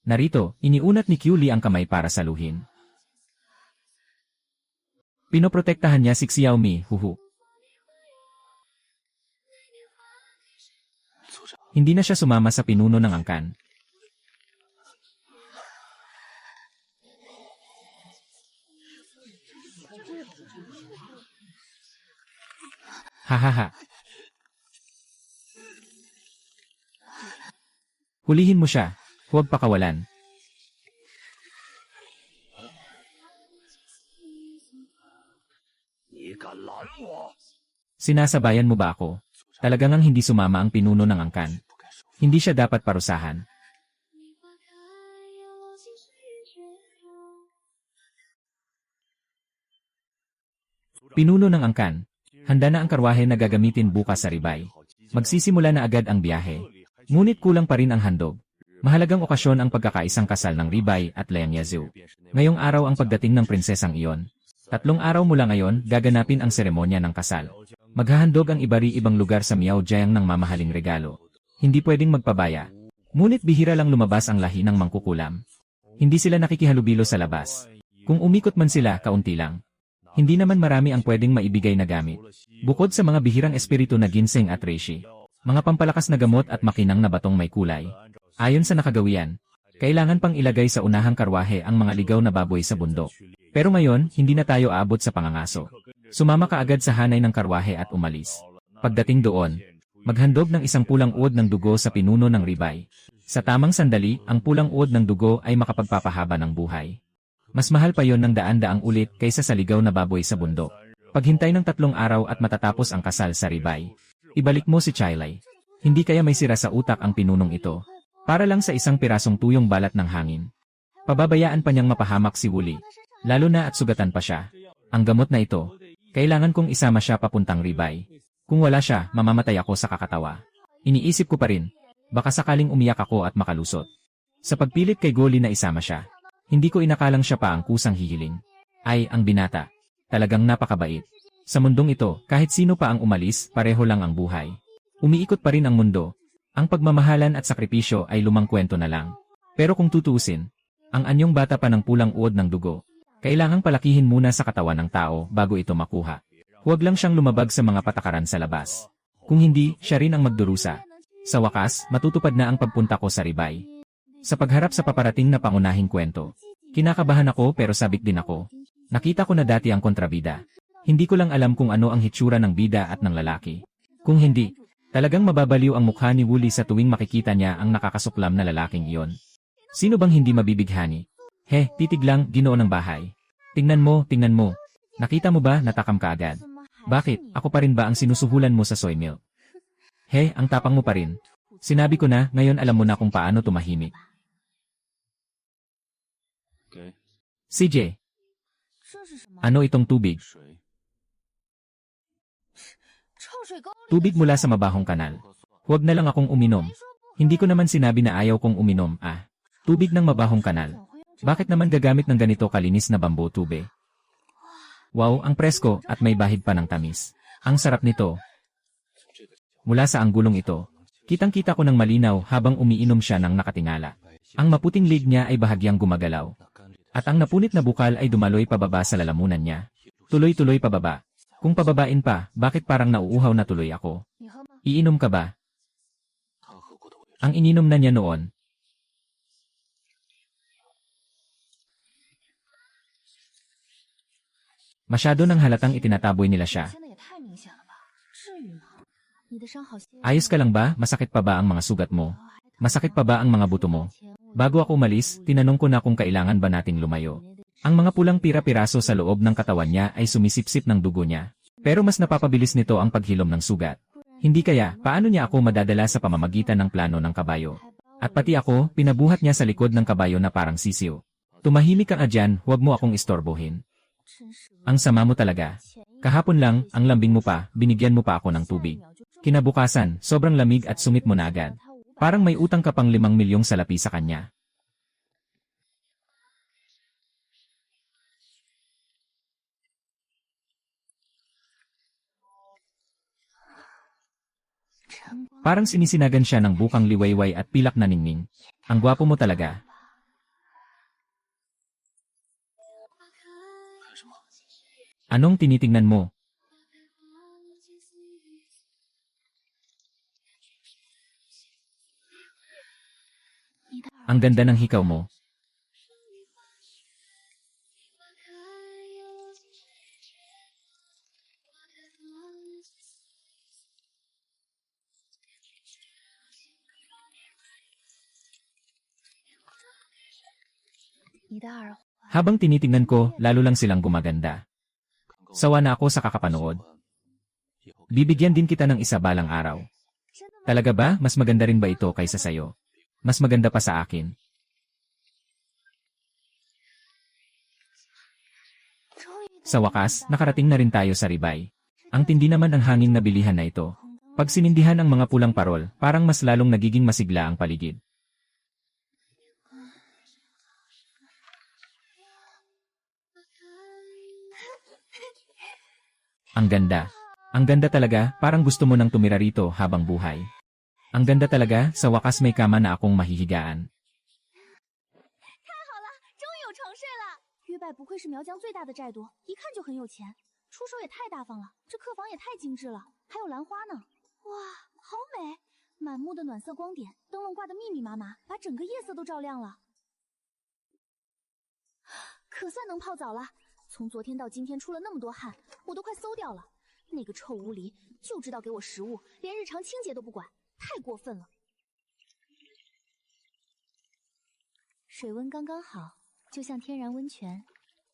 Narito, iniunat ni Qiuli ang kamay para saluhin. Pinoprotektahan niya si Xiaomi, huhu. Hindi na siya sumama sa pinuno ng angkan. Hahaha. Hulihin mo siya. Huwag pakawalan. Sinasabayan mo ba ako? Talaga ngang hindi sumama ang pinuno ng angkan. Hindi siya dapat parusahan. Pinuno ng angkan. Handa na ang karwahe na gagamitin bukas sa Ribay. Magsisimula na agad ang biyahe. Ngunit kulang pa rin ang handog. Mahalagang okasyon ang pagkakaisang kasal ng Ribay at Liang Yazoo. Ngayong araw ang pagdating ng prinsesang iyon. 3 araw mula ngayon, gaganapin ang seremonya ng kasal. Maghahandog ang ibari-ibang lugar sa Miaojiang ng mamahaling regalo. Hindi pwedeng magpabaya. Ngunit bihira lang lumabas ang lahi ng mangkukulam. Hindi sila nakikihalubilo sa labas. Kung umikot man sila, kaunti lang. Hindi naman marami ang pwedeng maibigay na gamit. Bukod sa mga bihirang espiritu na ginseng at reishi, mga pampalakas na gamot at makinang na batong may kulay. Ayon sa nakagawian, kailangan pang ilagay sa unahang karwahe ang mga ligaw na baboy sa bundok. Pero ngayon, hindi na tayo aabot sa pangangaso. Sumama ka agad sa hanay ng karwahe at umalis. Pagdating doon, maghandog ng isang pulang uod ng dugo sa pinuno ng ribay. Sa tamang sandali, ang pulang uod ng dugo ay makapagpapahaba ng buhay. Mas mahal pa yon ng daan-daang ulit kaysa sa ligaw na baboy sa bundok. Paghintay ng 3 araw at matatapos ang kasal sa ribay. Ibalik mo si Chilay. Hindi kaya may sira sa utak ang pinunong ito. Para lang sa isang pirasong tuyong balat ng hangin. Pababayaan pa niyang mapahamak si Wooly. Lalo na at sugatan pa siya. Ang gamot na ito, kailangan kong isama siya papuntang ribay. Kung wala siya, mamamatay ako sa kakatawa. Iniisip ko pa rin, baka sakaling umiyak ako at makalusot. Sa pagpilit kay Golly na isama siya, hindi ko inakalang siya pa ang kusang hihiling. Ay, ang binata. Talagang napakabait. Sa mundong ito, kahit sino pa ang umalis, pareho lang ang buhay. Umiikot pa rin ang mundo. Ang pagmamahalan at sakripisyo ay lumang kwento na lang. Pero kung tutuusin, ang anyong bata pa ng pulang uod ng dugo, kailangang palakihin muna sa katawan ng tao bago ito makuha. Huwag lang siyang lumabag sa mga patakaran sa labas. Kung hindi, siya rin ang magdurusa. Sa wakas, matutupad na ang pagpunta ko sa ribay. Sa pagharap sa paparating na pangunahing kwento, kinakabahan ako pero sabik din ako. Nakita ko na dati ang kontrabida. Hindi ko lang alam kung ano ang hitsura ng bida at ng lalaki. Kung hindi, talagang mababaliw ang mukha ni Wooly sa tuwing makikita niya ang nakakasuklam na lalaking iyon. Sino bang hindi mabibighani? Titig lang, Ginoo ng bahay. Tingnan mo. Nakita mo ba, natakam ka agad? Bakit, ako pa rin ba ang sinusuhulan mo sa soy milk? Ang tapang mo pa rin. Sinabi ko na, ngayon alam mo na kung paano tumahimik. CJ, ano itong tubig? Tubig mula sa mabahong kanal. Huwag na lang akong uminom. Hindi ko naman sinabi na ayaw kong uminom, Tubig ng mabahong kanal. Bakit naman gagamit ng ganito kalinis na bamboo tube? Wow, ang presko at may bahid pa ng tamis. Ang sarap nito. Mula sa anggulong ito, kitang-kita ko ng malinaw habang umiinom siya ng nakatingala. Ang maputing lig niya ay bahagyang gumagalaw. At ang napunit na bukal ay dumaloy pababa sa lalamunan niya. Tuloy-tuloy pababa. Kung pababain pa, bakit parang nauuhaw na tuloy ako? Iinom ka ba? Ang ininom na niya noon. Masyado nang halatang itinataboy nila siya. Ayos ka lang ba? Masakit pa ba ang mga sugat mo? Masakit pa ba ang mga buto mo? Bago ako umalis, tinanong ko na kung kailangan ba nating lumayo. Ang mga pulang pira-piraso sa loob ng katawan niya ay sumisipsip ng dugo niya. Pero mas napapabilis nito ang paghilom ng sugat. Hindi kaya, paano niya ako madadala sa pamamagitan ng plano ng kabayo? At pati ako, pinabuhat niya sa likod ng kabayo na parang sisiw. Tumahimik ka dyan, huwag mo akong istorbohin. Ang sama mo talaga. Kahapon lang, ang lambing mo pa, binigyan mo pa ako ng tubig. Kinabukasan, sobrang lamig at sumit mo na agad. Parang may utang ka pang 5 milyong salapi sa kanya. Parang sinisinagan siya ng bukang liwayway at pilak na ningning. Ang gwapo mo talaga. Anong tinitingnan mo? Ang ganda ng hikaw mo. Habang tinitingnan ko, lalo lang silang gumaganda. Sawa na ako sa kakapanood. Bibigyan din kita ng isa balang araw. Talaga ba, mas maganda rin ba ito kaysa sayo? Mas maganda pa sa akin. Sa wakas, nakarating na rin tayo sa ribay. Ang tindi naman ang hangin na bilihan na ito. Pag sinindihan ang mga pulang parol, parang mas lalong nagiging masigla ang paligid. Ang ganda. Ang ganda talaga, parang gusto mo nang tumira rito habang buhay. Ang ganda talaga, sa wakas may kama na akong mahihigaan. 代不愧是苗疆最大的寨主，一看就很有钱，出手也太大方了。这客房也太精致了，还有兰花呢。哇，好美！满目的暖色光点，灯笼挂得密密麻麻，把整个夜色都照亮了。可算能泡澡了。从昨天到今天出了那么多汗，我都快馊掉了。那个臭无狸就知道给我食物，连日常清洁都不管，太过分了。水温刚刚好，就像天然温泉，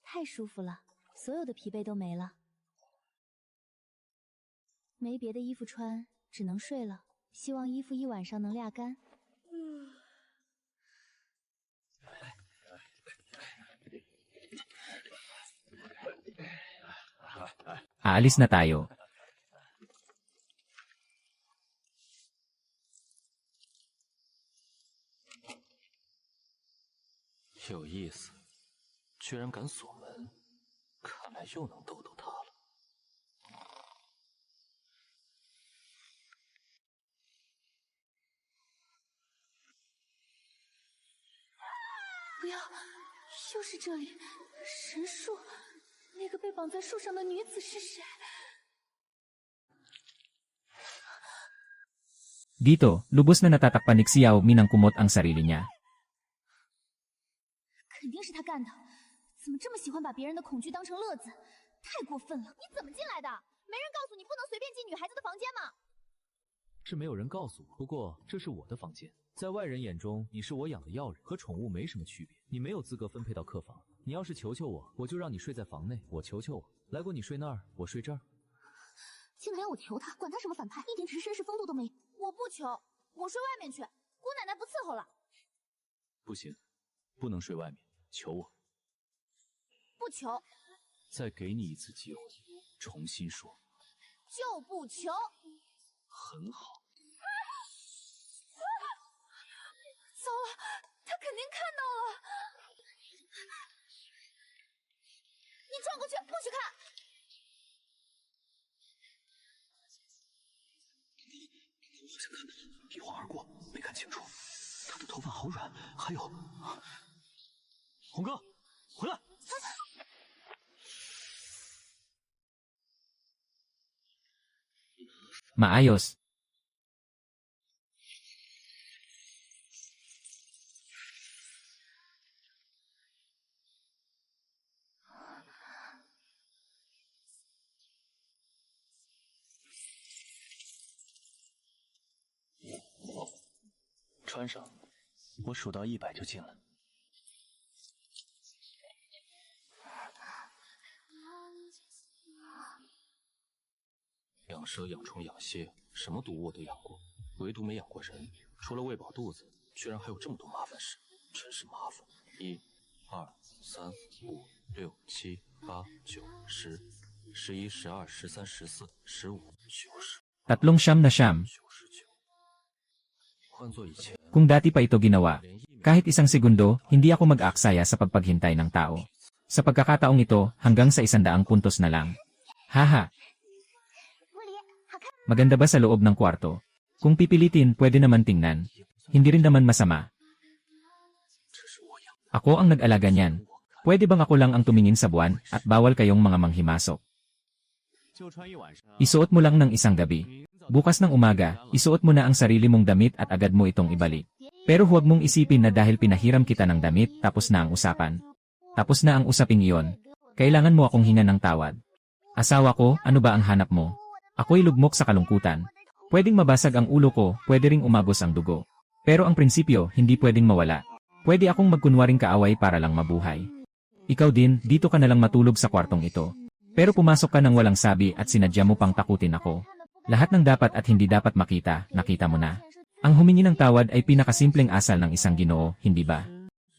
太舒服了，所有的疲惫都没了。没别的衣服穿，只能睡了。希望衣服一晚上能晾干。Aalis na tayo. 有意思，居然敢锁门，看来又能逗逗他了。不要，又是这里，神树，那个被绑在树上的女子是谁？ Dito, lubos na natatakpan ni Xiao Mi ng kumot ang sarili niya. 肯定是他干的，怎么这么喜欢把别人的恐惧当成乐子？太过分了！你怎么进来的？没人告诉你不能随便进女孩子的房间吗？是没有人告诉我，不过这是我的房间，在外人眼中，你是我养的药人，和宠物没什么区别。你没有资格分配到客房。你要是求求我，我就让你睡在房内。我求求我，来过你睡那儿，我睡这儿。竟然要我求他，管他什么反派，一点绅士风度都没有。我不求，我睡外面去，姑奶奶不伺候了。不行，不能睡外面，求我。不求。再给你一次机会，重新说。就不求。很好。糟了，他肯定看到了。你转过去，不许看。 好像看到了，一晃而过，没看清楚。他的头发好软，还有，红哥，回来！Maayos. 穿上，我数到100就进来。养蛇、养虫、养蝎，什么毒物我都养过，唯独没养过人。除了喂饱肚子，居然还有这么多麻烦事，真是麻烦。1、2、3、5、6、7、8、9、10、11、12、13、14、15、90。 Tatlong siyam na siyam. 换做以前。 Kung dati pa ito ginawa, kahit isang segundo, hindi ako mag-aaksaya sa pagpaghintay ng tao. Sa pagkakataong ito, hanggang sa 100 puntos na lang. Haha! Maganda ba sa loob ng kwarto? Kung pipilitin, pwede naman tingnan. Hindi rin naman masama. Ako ang nag-alaga niyan. Pwede bang ako lang ang tumingin sa buwan at bawal kayong mga manghimasok? Isuot mo lang ng isang gabi. Bukas ng umaga, isuot mo na ang sarili mong damit at agad mo itong ibalik. Pero huwag mong isipin na dahil pinahiram kita ng damit, tapos na ang usapan. Tapos na ang usaping iyon. Kailangan mo akong hingan ng tawad. Asawa ko, ano ba ang hanap mo? Ako'y lugmok sa kalungkutan. Pwedeng mabasag ang ulo ko, pwede ring umagos ang dugo. Pero ang prinsipyo, hindi pwedeng mawala. Pwede akong magkunwaring kaaway para lang mabuhay. Ikaw din, dito ka na lang matulog sa kwartong ito. Pero pumasok ka nang walang sabi at sinadya mo pang takutin ako. Lahat ng dapat at hindi dapat makita, nakita mo na. Ang humingi ng tawad ay pinakasimpleng asal ng isang Ginoo, hindi ba?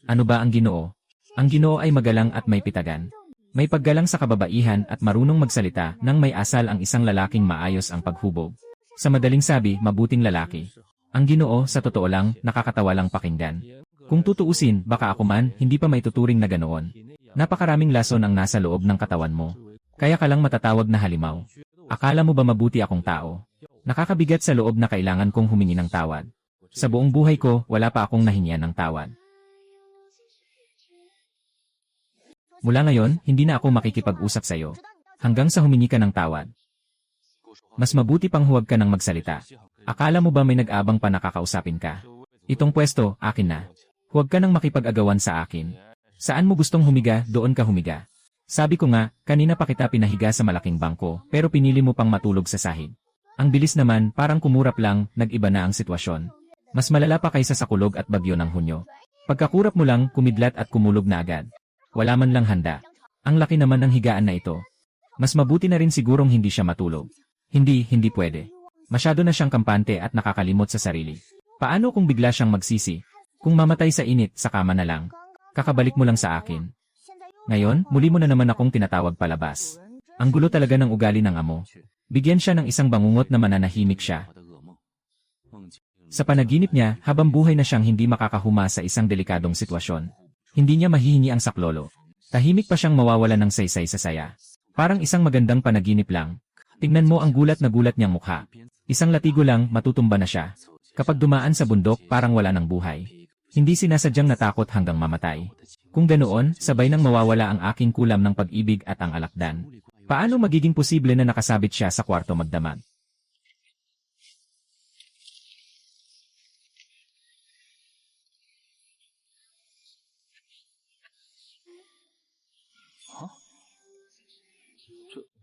Ano ba ang Ginoo? Ang Ginoo ay magalang at may pitagan. May paggalang sa kababaihan at marunong magsalita nang may asal ang isang lalaking maayos ang paghubog. Sa madaling sabi, mabuting lalaki. Ang Ginoo, sa totoo lang, nakakatawa lang pakinggan. Kung tutuusin, baka ako man, hindi pa maituturing na ganoon. Napakaraming lason ang nasa loob ng katawan mo. Kaya ka lang matatawag na halimaw. Akala mo ba mabuti akong tao? Nakakabigat sa loob na kailangan kong humingi ng tawad. Sa buong buhay ko, wala pa akong nahingian ng tawad. Mula ngayon, hindi na ako makikipag-usap sa'yo. Hanggang sa humingi ka ng tawad. Mas mabuti pang huwag ka nang magsalita. Akala mo ba may nag-abang pa nakakausapin ka? Itong pwesto, akin na. Huwag ka nang makipag-agawan sa akin. Saan mo gustong humiga, doon ka humiga. Sabi ko nga, kanina pa kita pinahiga sa malaking bangko, pero pinili mo pang matulog sa sahig. Ang bilis naman, parang kumurap lang, nag-iba na ang sitwasyon. Mas malala pa kaysa sa kulog at bagyo ng Hunyo. Pagkakurap mo lang, kumidlat at kumulog na agad. Wala man lang handa. Ang laki naman ng higaan na ito. Mas mabuti na rin sigurong hindi siya matulog. Hindi pwede. Masyado na siyang kampante at nakakalimot sa sarili. Paano kung bigla siyang magsisi? Kung mamatay sa init, sa kama na lang. Kakabalik mo lang sa akin. Ngayon, muli mo na naman akong tinatawag palabas. Ang gulo talaga ng ugali ng amo. Bigyan siya ng isang bangungot na mananahimik siya. Sa panaginip niya, habang buhay na siyang hindi makakahuma sa isang delikadong sitwasyon. Hindi niya mahihingi ang saklolo. Tahimik pa siyang mawawala ng saysay sa saya. Parang isang magandang panaginip lang. Tingnan mo ang gulat na gulat niyang mukha. Isang latigo lang, matutumba na siya. Kapag dumaan sa bundok, parang wala ng buhay. Hindi sinasadyang natakot hanggang mamatay. Kung ganoon, sabay nang mawawala ang aking kulam ng pag-ibig at ang alakdan. Paano magiging posible na nakasabit siya sa kwarto magdamag?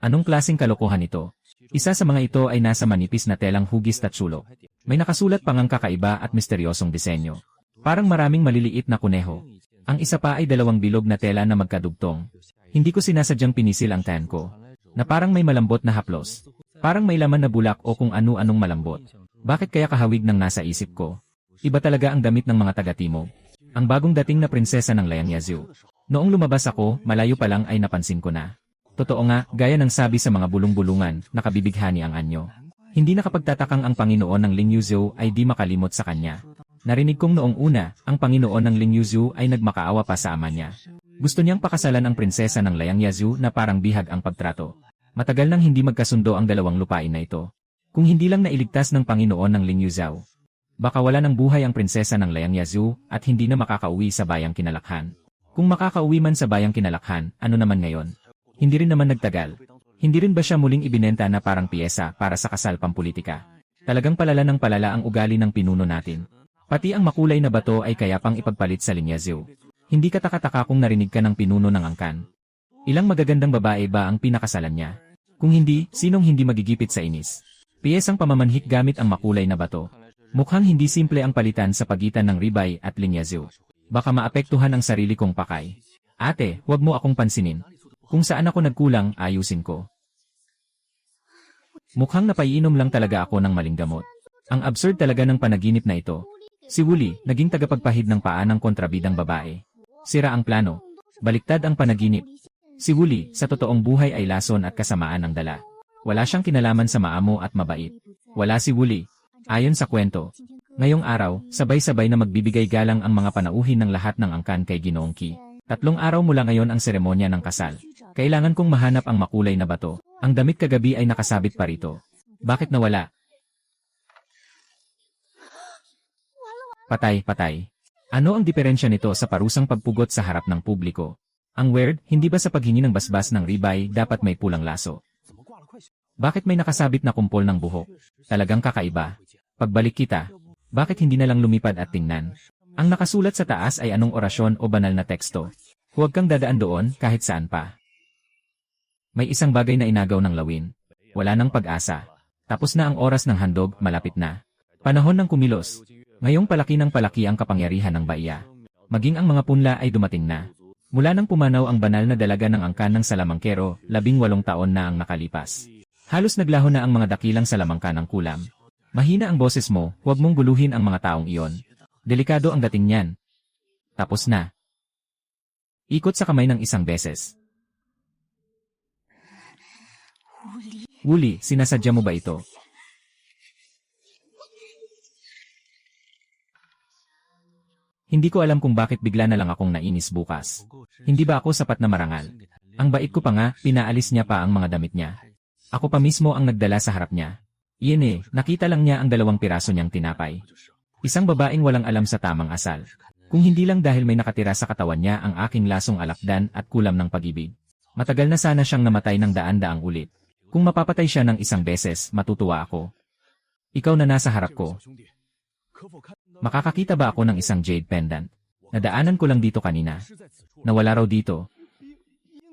Anong klaseng kalokohan ito? Isa sa mga ito ay nasa manipis na telang hugis at sulok. May nakasulat pang ang kakaiba at misteryosong disenyo. Parang maraming maliliit na kuneho. Ang isa pa ay dalawang bilog na tela na magkadugtong. Hindi ko sinasadyang pinisil ang tan ko. Na parang may malambot na haplos. Parang may laman na bulak o kung ano-anong malambot. Bakit kaya kahawig ng nasa isip ko? Iba talaga ang damit ng mga taga-timog. Ang bagong dating na prinsesa ng Liangyazu. Noong lumabas ako, malayo pa lang ay napansin ko na. Totoo nga, gaya ng sabi sa mga bulong-bulungan, nakabibighani ang anyo. Hindi nakapagtatakang ang Panginoon ng Lingyuzhou ay di makalimot sa kanya. Narinig kong noong una, ang Panginoon ng Lingyuzhou ay nagmakaawa pa sa ama niya. Gusto niyang pakasalan ang prinsesa ng Liangyazu na parang bihag ang pagtrato. Matagal nang hindi magkasundo ang dalawang lupain na ito. Kung hindi lang nailigtas ng Panginoon ng Lingyuzhou, baka wala ng buhay ang prinsesa ng Liangyazu at hindi na makakauwi sa bayang Kinalakhan. Kung makakauwi man sa bayang Kinalakhan, ano naman ngayon? Hindi rin naman nagtagal. Hindi rin ba siya muling ibinenta na parang piyesa para sa kasal pampulitika? Talagang palala ng palala ang ugali ng pinuno natin. Pati ang makulay na bato ay kaya pang ipagpalit sa Liangyazu. Hindi ka takataka kung narinig ka ng pinuno ng angkan. Ilang magagandang babae ba ang pinakasalan niya? Kung hindi, sinong hindi magigipit sa inis? Piyesang pamamanhik gamit ang makulay na bato. Mukhang hindi simple ang palitan sa pagitan ng Ribay at Liangyazu. Baka maapektuhan ang sarili kong pakay. Ate, huwag mo akong pansinin. Kung saan ako nagkulang, ayusin ko. Mukhang napaiinom lang talaga ako ng maling gamot. Ang absurd talaga ng panaginip na ito. Si Wooly, naging tagapagpahid ng paa ng kontrabidang babae. Sira ang plano. Baliktad ang panaginip. Si Wooly, sa totoong buhay ay lason at kasamaan ang dala. Wala siyang kinalaman sa maamo at mabait. Wala si Wooly. Ayon sa kwento. Ngayong araw, sabay-sabay na magbibigay galang ang mga panauhin ng lahat ng angkan kay Ginoong Qi. 3 araw mula ngayon ang seremonya ng kasal. Kailangan kong mahanap ang makulay na bato. Ang damit kagabi ay nakasabit pa rito. Bakit nawala? Patay. Ano ang diferensya nito sa parusang pagpugot sa harap ng publiko? Ang weird, hindi ba sa paghingi ng basbas ng ribay dapat may pulang laso? Bakit may nakasabit na kumpol ng buhok? Talagang kakaiba. Pagbalik kita, bakit hindi na lang lumipad at tingnan? Ang nakasulat sa taas ay anong orasyon o banal na teksto. Huwag kang dadaan doon kahit saan pa. May isang bagay na inagaw ng lawin. Wala nang pag-asa. Tapos na ang oras ng handog, malapit na. Panahon ng kumilos. Ngayong palaki ng palaki ang kapangyarihan ng baiya. Maging ang mga punla ay dumating na. Mula nang pumanaw ang banal na dalaga ng angkan ng salamangkero, 18 taon na ang nakalipas. Halos naglaho na ang mga dakilang salamangka ng kulam. Mahina ang boses mo, huwag mong guluhin ang mga taong iyon. Delikado ang dating niyan. Tapos na. Ikot sa kamay ng isang beses. Wooly, sinasadya mo ba ito? Hindi ko alam kung bakit bigla na lang akong nainis bukas. Hindi ba ako sapat na marangal? Ang bait ko pa nga, pinaalis niya pa ang mga damit niya. Ako pa mismo ang nagdala sa harap niya. Iyan nakita lang niya ang 2 piraso niyang tinapay. Isang babaeng walang alam sa tamang asal. Kung hindi lang dahil may nakatira sa katawan niya ang aking lasong alakdan at kulam ng pag-ibig. Matagal na sana siyang namatay ng daan-daang ulit. Kung mapapatay siya ng isang beses, matutuwa ako. Ikaw na nasa harap ko. Makakakita ba ako ng isang jade pendant? Nadaanan ko lang dito kanina. Nawala raw dito.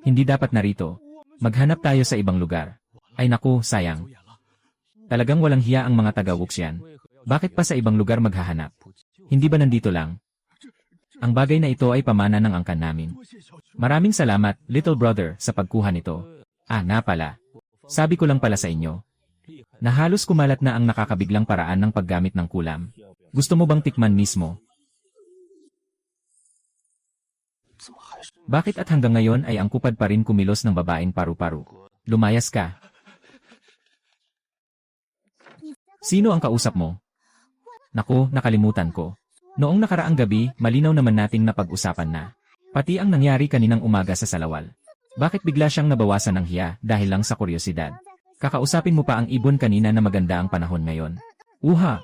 Hindi dapat narito. Maghanap tayo sa ibang lugar. Ay naku, sayang. Talagang walang hiya ang mga taga-Wuxian. Bakit pa sa ibang lugar maghahanap? Hindi ba nandito lang? Ang bagay na ito ay pamana ng angkan namin. Maraming salamat, little brother, sa pagkuha nito. Na pala. Sabi ko lang pala sa inyo. Na halos kumalat na ang nakakabiglang paraan ng paggamit ng kulam. Gusto mo bang tikman mismo? Bakit at hanggang ngayon ay ang kupad pa rin kumilos ng babaeng paru-paru? Lumayas ka. Sino ang kausap mo? Naku, nakalimutan ko. Noong nakaraang gabi, malinaw naman nating napag-usapan na. Pati ang nangyari kaninang umaga sa Salawal. Bakit bigla siyang nabawasan ng hiya dahil lang sa kuryosidad? Kakausapin mo pa ang ibon kanina na maganda ang panahon ngayon.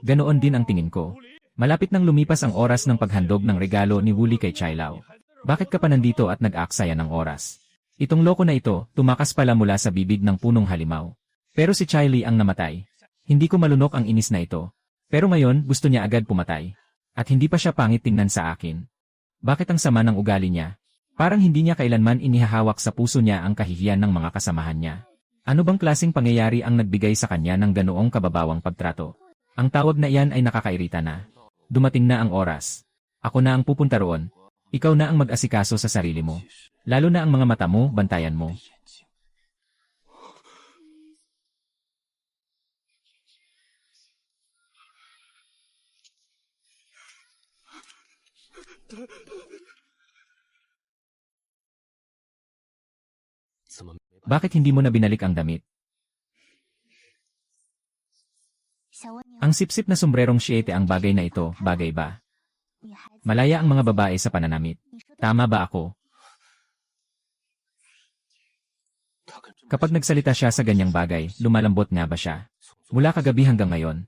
Ganoon din ang tingin ko. Malapit nang lumipas ang oras ng paghandog ng regalo ni Wooly kay Chailao. Bakit ka pa nandito at nag-aaksaya ng oras? Itong loko na ito, tumakas pala mula sa bibig ng punong halimaw. Pero si Chailey ang namatay. Hindi ko malunok ang inis na ito. Pero ngayon, gusto niya agad pumatay. At hindi pa siya pangit tingnan sa akin. Bakit ang sama ng ugali niya? Parang hindi niya kailanman inihahawak sa puso niya ang kahihiyan ng mga kasamahan niya. Ano bang klaseng pangyayari ang nagbigay sa kanya ng ganoong kababawang pagtrato? Ang tawag na iyan ay nakakairita na. Dumating na ang oras. Ako na ang pupunta roon. Ikaw na ang mag-asikaso sa sarili mo. Lalo na ang mga mata mo, bantayan mo. Bakit hindi mo na binalik ang damit? Ang sipsip na sombrerong siyete ang bagay na ito, bagay ba? Malaya ang mga babae sa pananamit. Tama ba ako? Kapag nagsalita siya sa ganyang bagay, lumalambot nga ba siya? Mula kagabi hanggang ngayon.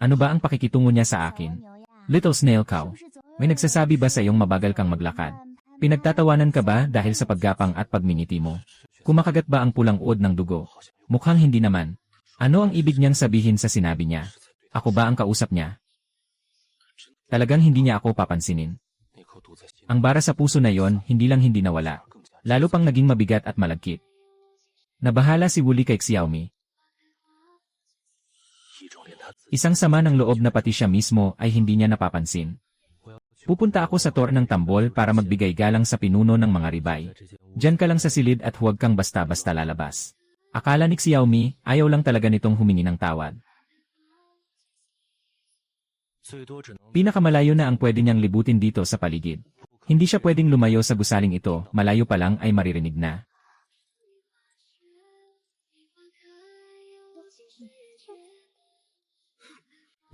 Ano ba ang pakikitungo niya sa akin? Little snail cow, may nagsasabi ba sa iyong mabagal kang maglakad? Pinagtatawanan ka ba dahil sa paggapang at pagminiti mo? Kumakagat ba ang pulang uod ng dugo? Mukhang hindi naman. Ano ang ibig niyang sabihin sa sinabi niya? Ako ba ang kausap niya? Talagang hindi niya ako papansinin. Ang bara sa puso na yon, hindi lang hindi nawala. Lalo pang naging mabigat at malagkit. Nabahala si Wooly kay Xiaomi. Isang sama ng loob na pati siya mismo ay hindi niya napapansin. Pupunta ako sa tour ng tambol para magbigay galang sa pinuno ng mga ribay. Diyan ka lang sa silid at huwag kang basta-basta lalabas. Akala ni Xiaomi, ayaw lang talaga nitong humingi ng tawad. Pinakamalayo na ang pwede niyang libutin dito sa paligid. Hindi siya pwedeng lumayo sa gusaling ito, malayo pa lang ay maririnig na.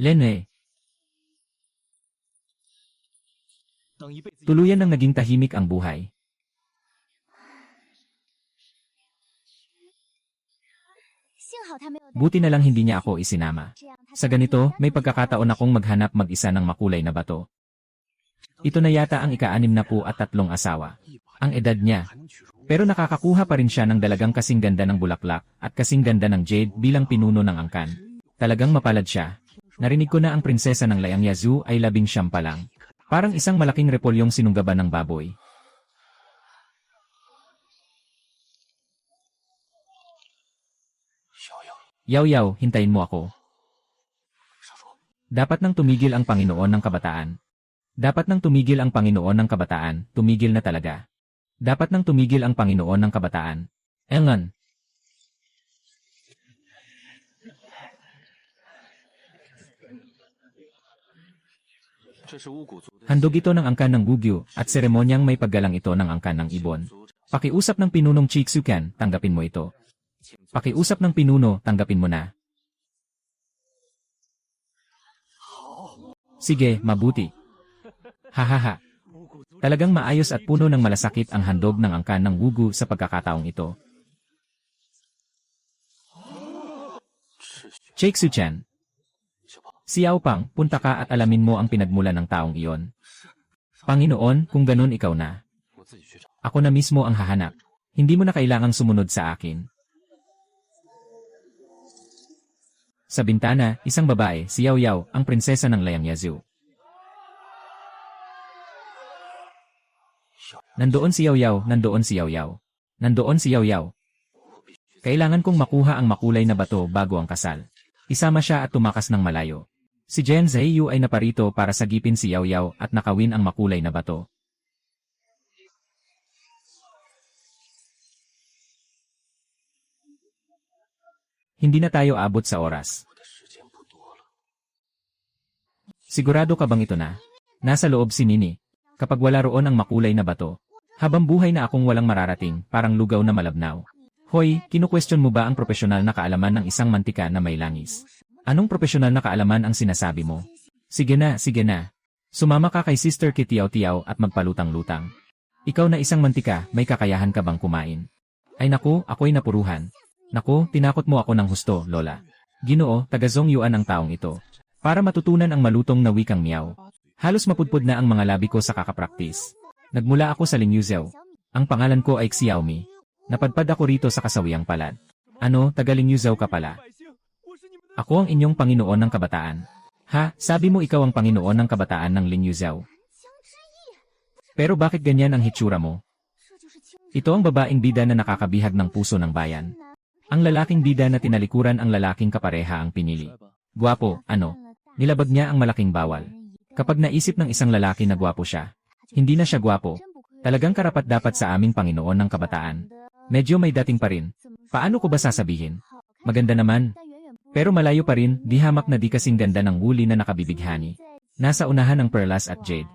Lene. Tuluyan nang naging tahimik ang buhay. Buti na lang hindi niya ako isinama. Sa ganito, may pagkakataon akong maghanap mag-isa ng makulay na bato. Ito na yata ang ika-63 asawa. Ang edad niya. Pero nakakakuha pa rin siya ng dalagang kasing ganda ng bulaklak at kasing ganda ng jade bilang pinuno ng angkan. Talagang mapalad siya. Narinig ko na ang prinsesa ng Layang Yazoo ay 19 pa lang. Parang isang malaking repolyong sinunggaban ng baboy. Yaw, hintayin mo ako. Dapat nang tumigil ang Panginoon ng Kabataan. Dapat nang tumigil ang Panginoon ng Kabataan, tumigil na talaga. Dapat nang tumigil ang Panginoon ng Kabataan. Engan. Handog ito ng angkan ng Gugyo at seremonyang may paggalang ito ng angkan ng ibon. Pakiusap ng pinunong Chiksukan, tanggapin mo ito. Pakiusap ng pinuno, tanggapin mo na. Sige, mabuti. Hahaha. Talagang maayos at puno ng malasakit ang handog ng angkan ng Wugu sa pagkakataong ito. Chiksu-chan. Xiao Pang, punta ka at alamin mo ang pinagmulan ng taong iyon. Panginoon, kung ganun ikaw na. 我自己去找。 Ako na mismo ang hahanap. Hindi mo na kailangang sumunod sa akin. Sa bintana, isang babae, si Yao Yao, ang prinsesa ng Liangyazu. Nandoon si Yao Yao, nandoon si Yao Yao. Nandoon si Yao Yao. Kailangan kong makuha ang makulay na bato bago ang kasal. Isama siya at tumakas ng malayo. Si Jen Zheyu ay naparito para sagipin si Yao Yao at nakawin ang makulay na bato. Hindi na tayo abot sa oras. 我的时间不多了。 Sigurado ka bang ito na? Nasa loob si Nini. Kapag wala roon ang makulay na bato, habang buhay na akong walang mararating, parang lugaw na malabnaw. Hoy, kinu-question mo ba ang profesional na kaalaman ng isang mantika na may langis? Anong profesional na kaalaman ang sinasabi mo? Sige na, sige na. Sumama ka kay Sister Kitiao-Tiao at magpalutang-lutang. Ikaw na isang mantika, may kakayahan ka bang kumain? Ay naku, ako'y napuruhan. Naku, tinakot mo ako ng husto, Lola. Ginoo, taga Zongyuan ang taong ito. Para matutunan ang malutong na wikang Miao. Halos mapudpod na ang mga labi ko sa kakapraktis. Nagmula ako sa Lingyuzhou. Ang pangalan ko ay Xiaomi. Napadpad ako rito sa kasawiang palad. Ano, taga Lingyuzhou ka pala? Ako ang inyong Panginoon ng Kabataan. Ha, sabi mo ikaw ang Panginoon ng Kabataan ng Lingyuzhou. Pero bakit ganyan ang hitsura mo? Ito ang babaeng bida na nakakabihag ng puso ng bayan. Ang lalaking bida na tinalikuran ang lalaking kapareha ang pinili. Gwapo, ano? Nilabag niya ang malaking bawal. Kapag naisip ng isang lalaki na gwapo siya, hindi na siya gwapo. Talagang karapat-dapat sa aming Panginoon ng Kabataan. Medyo may dating pa rin. Paano ko ba sasabihin? Maganda naman. Pero malayo pa rin, di hamak na di kasing ganda ng wuli na nakabibighani. Nasa unahan ng perlas at jade.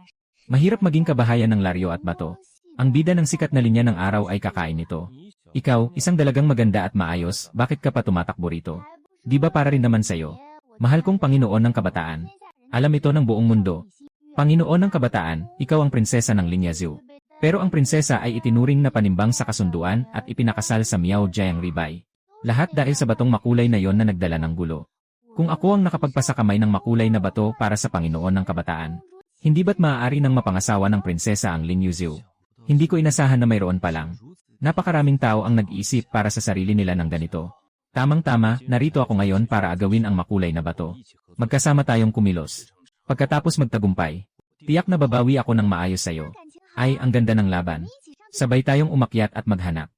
Mahirap maging kabahayan ng laryo at bato. Ang bida ng sikat na linya ng araw ay kakain nito. Ikaw, isang dalagang maganda at maayos, bakit ka pa tumatakbo rito? Di ba para rin naman sa'yo? Mahal kong Panginoon ng Kabataan. Alam ito ng buong mundo. Panginoon ng Kabataan, ikaw ang prinsesa ng Lingyazhu. Pero ang prinsesa ay itinuring na panimbang sa kasunduan at ipinakasal sa Miao Jiang Ribay. Lahat dahil sa batong makulay na yon na nagdala ng gulo. Kung ako ang nakapagpasakamay ng makulay na bato para sa Panginoon ng Kabataan, hindi ba't maaari nang mapangasawa ng prinsesa ang Lingyuzhou? Hindi ko inasahan na mayroon pa lang. Napakaraming tao ang nag-iisip para sa sarili nila ng ganito. Tamang-tama, narito ako ngayon para agawin ang makulay na bato. Magkasama tayong kumilos. Pagkatapos magtagumpay, tiyak na babawi ako ng maayos sa'yo. Ay, ang ganda ng laban. Sabay tayong umakyat at maghanap.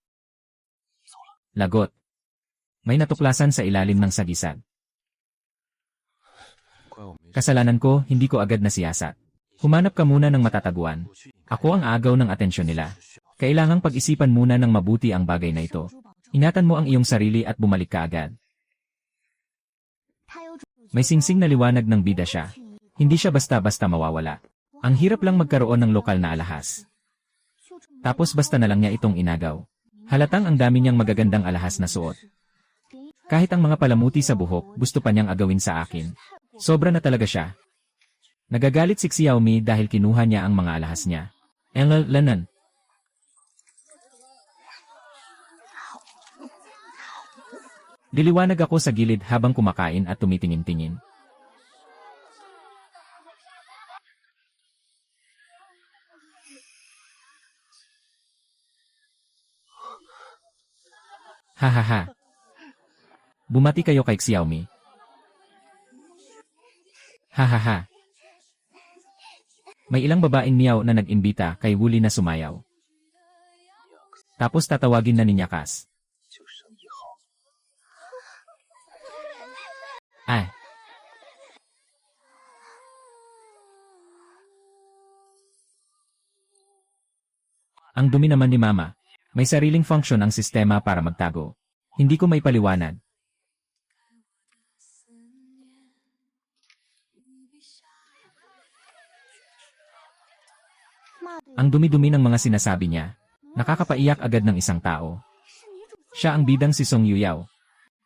Lagot. May natuklasan sa ilalim ng sagisag. Kasalanan ko, hindi ko agad nasiyasat. Humanap ka muna ng matataguan. Ako ang agaw ng atensyon nila. Kailangang pag-isipan muna ng mabuti ang bagay na ito. Ingatan mo ang iyong sarili at bumalik ka agad. May singsing na liwanag ng bida siya. Hindi siya basta-basta mawawala. Ang hirap lang magkaroon ng lokal na alahas. Tapos basta na lang niya itong inagaw. Halatang ang dami niyang magagandang alahas na suot. Kahit ang mga palamuti sa buhok, gusto pa niyang agawin sa akin. Sobra na talaga siya. Nagagalit si Xiaomi dahil kinuha niya ang mga alahas niya. Engel Lanan. Diliwanag ako sa gilid habang kumakain at tumitingin-tingin. Hahaha. Bumati kayo kay Xiaomi. Hahaha. May ilang babaeng Miao na nag-imbita kay Wuli na sumayaw. Tapos tatawagin na ni Nyakas. Ay. Ang dumi naman ni Mama. May sariling function ang sistema para magtago. Hindi ko may paliwanag. Ang dumi-dumi ng mga sinasabi niya. Nakakapaiyak agad ng isang tao. Siya ang bidang si Song Yuyao.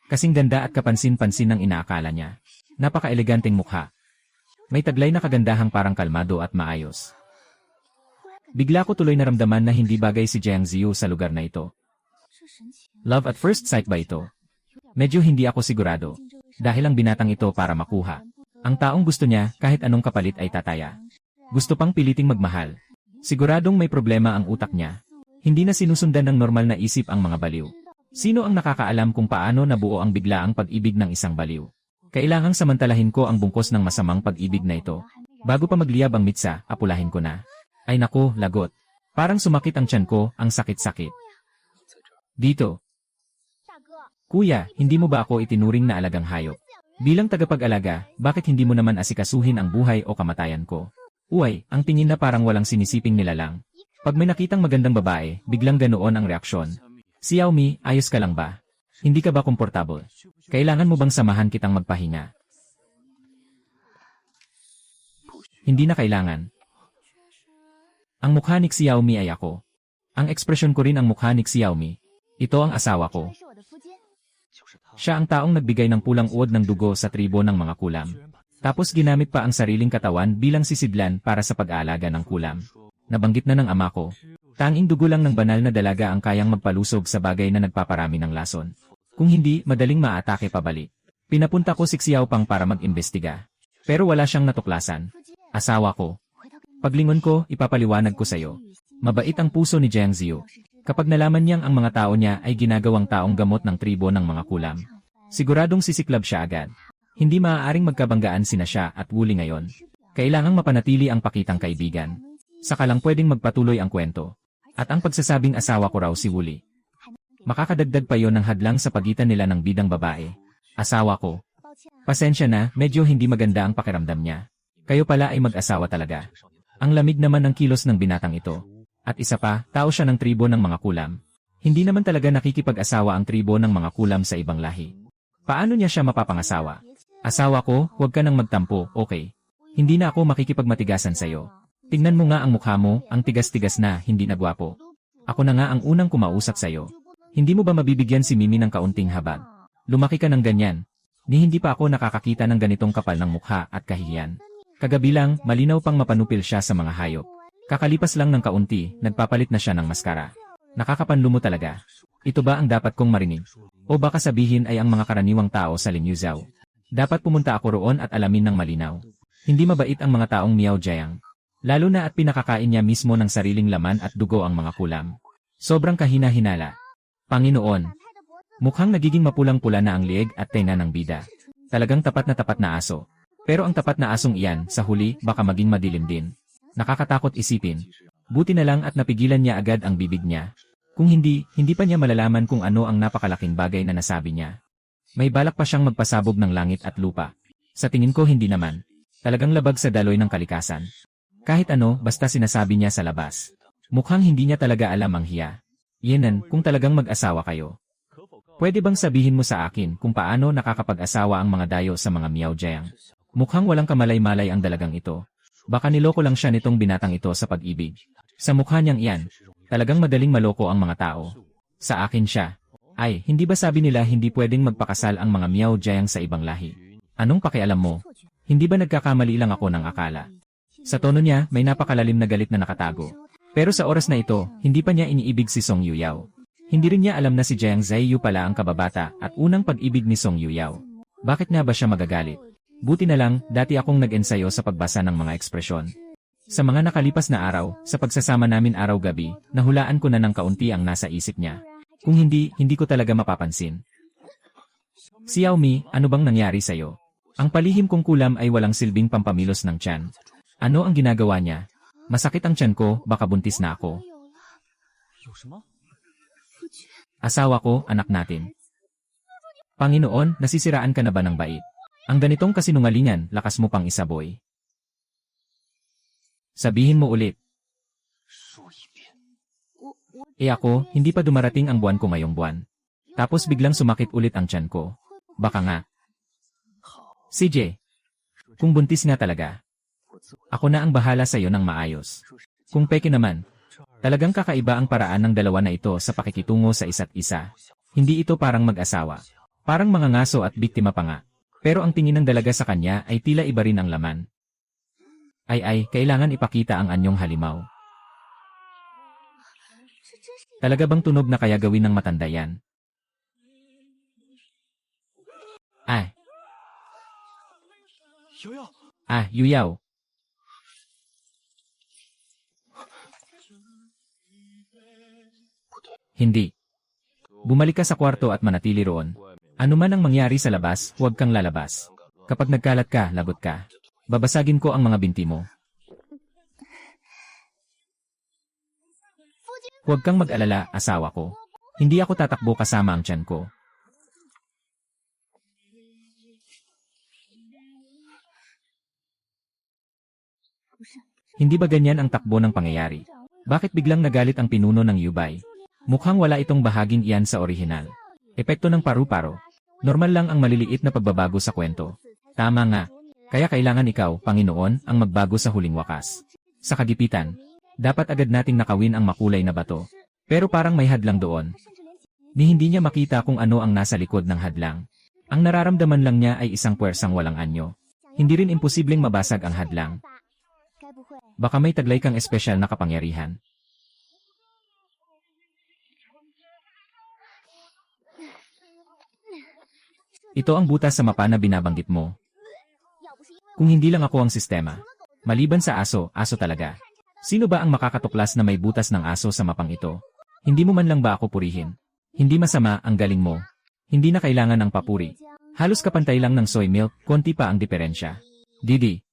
Kasing ganda at kapansin-pansin ng inaakala niya. Napaka-eleganteng mukha. May taglay na kagandahang parang kalmado at maayos. Bigla ko tuloy naramdaman na hindi bagay si Jiang Ziyu sa lugar na ito. Love at first sight ba ito? Medyo hindi ako sigurado. Dahil ang binatang ito para makuha. Ang taong gusto niya kahit anong kapalit ay tataya. Gusto pang piliting magmahal. Siguradong may problema ang utak niya. Hindi na sinusundan ng normal na isip ang mga baliw. Sino ang nakakaalam kung paano nabuo ang biglaang pag-ibig ng isang baliw? Kailangang samantalahin ko ang bungkos ng masamang pag-ibig na ito. Bago pa magliyab ang mitsa, apulahin ko na. Ay naku, lagot. Parang sumakit ang tiyan ko, ang sakit-sakit. Dito. Kuya, hindi mo ba ako itinuring na alagang hayop? Bilang tagapag-alaga, bakit hindi mo naman asikasuhin ang buhay o kamatayan ko? Uy, ang tingin na parang walang sinisiping nilalang. Pag may nakitang magandang babae, biglang ganoon ang reaksyon. Si Xiaomi, ayos ka lang ba? Hindi ka ba komportable? Kailangan mo bang samahan kitang magpahinga? Hindi na kailangan. Ang mukha ni Xiaomi ay ako. Ang ekspresyon ko rin ang mukha ni Xiaomi. Ito ang asawa ko. Siya ang taong nagbigay ng pulang uod ng dugo sa tribo ng mga kulam. Tapos ginamit pa ang sariling katawan bilang sisidlan para sa pag-aalaga ng kulam. Nabanggit na ng ama ko. Tanging dugo lang ng banal na dalaga ang kayang magpalusog sa bagay na nagpaparami ng lason. Kung hindi, madaling maatake pabalik. Pinapunta ko si Xiaopang para mag-imbestiga. Pero wala siyang natuklasan. Asawa ko. Paglingon ko, ipapaliwanag ko sa'yo. Mabait ang puso ni Jiang Ziyu. Kapag nalaman niyang ang mga tao niya ay ginagawang taong gamot ng tribo ng mga kulam, siguradong sisiklab siya agad. Hindi maaaring magkabanggaan sina siya at Wuli ngayon. Kailangang mapanatili ang pakitang kaibigan. Saka lang pwedeng magpatuloy ang kwento. At ang pagsasabing asawa ko raw si Wuli. Makakadagdag pa yon ng hadlang sa pagitan nila ng bidang babae. Asawa ko. Pasensya na, medyo hindi maganda ang pakiramdam niya. Kayo pala ay mag-asawa talaga. Ang lamig naman ng kilos ng binatang ito. At isa pa, tao siya ng tribo ng mga kulam. Hindi naman talaga nakikipag-asawa ang tribo ng mga kulam sa ibang lahi. Paano niya siya mapapangasawa? Asawa ko, huwag ka nang magtampo, okay? Hindi na ako makikipagmatigasan sa'yo. Tingnan mo nga ang mukha mo, ang tigas-tigas na, hindi na gwapo. Ako na nga ang unang kumausap sa'yo. Hindi mo ba mabibigyan si Mimi ng kaunting habag? Lumaki ka ng ganyan. Ni hindi pa ako nakakakita ng ganitong kapal ng mukha at kahihiyan. Kagabi lang, malinaw pang mapanupil siya sa mga hayop. Kakalipas lang ng kaunti, nagpapalit na siya ng maskara. Nakakapanlo mo talaga. Ito ba ang dapat kong marinig? O baka sabihin ay ang mga karaniwang tao sa Lin Yuzhou. Dapat pumunta ako roon at alamin ng malinaw. Hindi mabait ang mga taong Miao Jiang. Lalo na at pinakakain niya mismo ng sariling laman at dugo ang mga kulam. Sobrang kahina-hinala. Panginoon, mukhang nagiging mapulang-pula na ang lieg at tenga ng bida. Talagang tapat na aso. Pero ang tapat na asong iyan, sa huli, baka maging madilim din. Nakakatakot isipin. Buti na lang at napigilan niya agad ang bibig niya. Kung hindi pa niya malalaman kung ano ang napakalaking bagay na nasabi niya. May balak pa siyang magpasabog ng langit at lupa. Sa tingin ko hindi naman. Talagang labag sa daloy ng kalikasan. Kahit ano, basta sinasabi niya sa labas. Mukhang hindi niya talaga alam ang hiya. Yenan, kung talagang mag-asawa kayo. Pwede bang sabihin mo sa akin kung paano nakakapag-asawa ang mga dayo sa mga Miao Jiang? Mukhang walang kamalay-malay ang dalagang ito. Baka niloko lang siya nitong binatang ito sa pag-ibig. Sa mukha niyang iyan, talagang madaling maloko ang mga tao. Sa akin siya. Ay, hindi ba sabi nila hindi pwedeng magpakasal ang mga Miao Jiang sa ibang lahi? Anong pakialam mo? Hindi ba nagkakamali lang ako ng akala? Sa tono niya, may napakalalim na galit na nakatago. Pero sa oras na ito, hindi pa niya iniibig si Song Yuyao. Hindi rin niya alam na si Jiang Ziyu pala ang kababata at unang pag-ibig ni Song Yuyao. Bakit nga ba siya magagalit? Buti na lang, dati akong nag-ensayo sa pagbasa ng mga ekspresyon. Sa mga nakalipas na araw, sa pagsasama namin araw-gabi, nahulaan ko na ng kaunti ang nasa isip niya. Kung hindi ko talaga mapapansin. Xiaomi, ano bang nangyari sa'yo? Ang palihim kong kulam ay walang silbing pampamilos ng tiyan. Ano ang ginagawa niya? Masakit ang tiyan ko, baka buntis na ako. Asawa ko, anak natin. Panginoon, nasisiraan ka na ba ng bait? Ang ganitong kasinungalingan, lakas mo pang isaboy. Sabihin mo ulit. Ako, hindi pa dumarating ang buwan ko ngayong buwan. Tapos biglang sumakit ulit ang tiyan ko. Baka nga. CJ, kung buntis nga talaga, ako na ang bahala sa iyo ng maayos. Kung peke naman, talagang kakaiba ang paraan ng dalawa na ito sa pakikitungo sa isa't isa. Hindi ito parang mag-asawa. Parang mga ngaso at biktima pa nga. Pero ang tingin ng dalaga sa kanya ay tila iba rin ang laman. Kailangan ipakita ang anyong halimaw. Talaga bang tunog na kaya gawin ng matanda yan? Yuyao. Hindi. Bumalik ka sa kwarto at manatili roon. Ano man ang mangyari sa labas, huwag kang lalabas. Kapag nagkalat ka, lagot ka. Babasagin ko ang mga binti mo. Huwag kang mag-alala, asawa ko. Hindi ako tatakbo kasama ang tiyan ko. Hindi ba ganyan ang takbo ng pangyayari? Bakit biglang nagalit ang pinuno ng Yubay? Mukhang wala itong bahaging iyan sa orihinal. Epekto ng paru-paro. Normal lang ang maliliit na pagbabago sa kwento. Tama nga. Kaya kailangan ikaw, Panginoon, ang magbago sa huling wakas. Sa kagipitan, dapat agad nating nakawin ang makulay na bato. Pero parang may hadlang doon. Ni hindi niya makita kung ano ang nasa likod ng hadlang. Ang nararamdaman lang niya ay isang puwersang walang anyo. Hindi rin imposibleng mabasag ang hadlang. Baka may taglay kang espesyal na kapangyarihan. Ito ang butas sa mapa na binabanggit mo. Kung hindi lang ako ang sistema. Maliban sa aso, aso talaga. Sino ba ang makakatuklas na may butas ng aso sa mapang ito? Hindi mo man lang ba ako purihin? Hindi masama ang galing mo. Hindi na kailangan ng papuri. Halos kapantay lang ng soy milk, konti pa ang diferensya. Didi.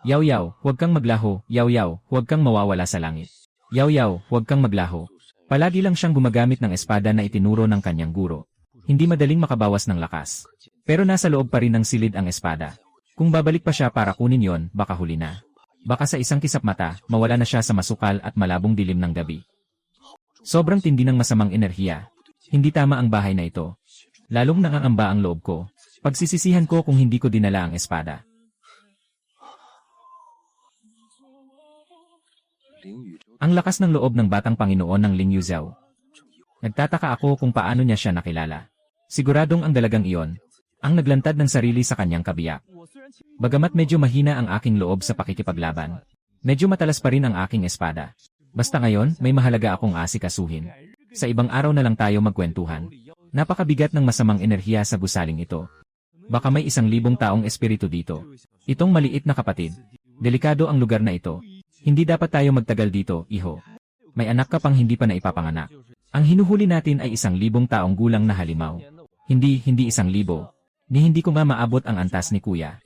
Yaw-yaw, huwag kang maglaho. Yaw-yaw, huwag kang mawawala sa langit. Yaw-yaw, huwag kang maglaho. Palagi lang siyang gumagamit ng espada na itinuro ng kanyang guro. Hindi madaling makabawas ng lakas. Pero nasa loob pa rin ng silid ang espada. Kung babalik pa siya para kunin yon, baka huli na. Baka sa isang kisap mata, mawala na siya sa masukal at malabong dilim ng gabi. Sobrang tindi ng masamang enerhiya. Hindi tama ang bahay na ito. Lalong nangangamba ang loob ko. Pagsisisihan ko kung hindi ko dinala ang espada. Ang lakas ng loob ng batang Panginoon ng Ling Yuzhou. Nagtataka ako kung paano niya siya nakilala. Siguradong ang dalagang iyon, ang naglantad ng sarili sa kanyang kabiyak. Bagamat medyo mahina ang aking loob sa pakikipaglaban, medyo matalas pa rin ang aking espada. Basta ngayon, may mahalaga akong asikasuhin. Sa ibang araw na lang tayo magkwentuhan. Napakabigat ng masamang enerhiya sa gusaling ito. Baka may 1,000 taong espiritu dito. Itong maliit na kapatid. Delikado ang lugar na ito. Hindi dapat tayo magtagal dito, iho. May anak ka pang hindi pa naipapanganak. Ang hinuhuli natin ay 1,000 taong gulang na halimaw. Hindi 1,000. Ni hindi ko nga maabot ang antas ni kuya.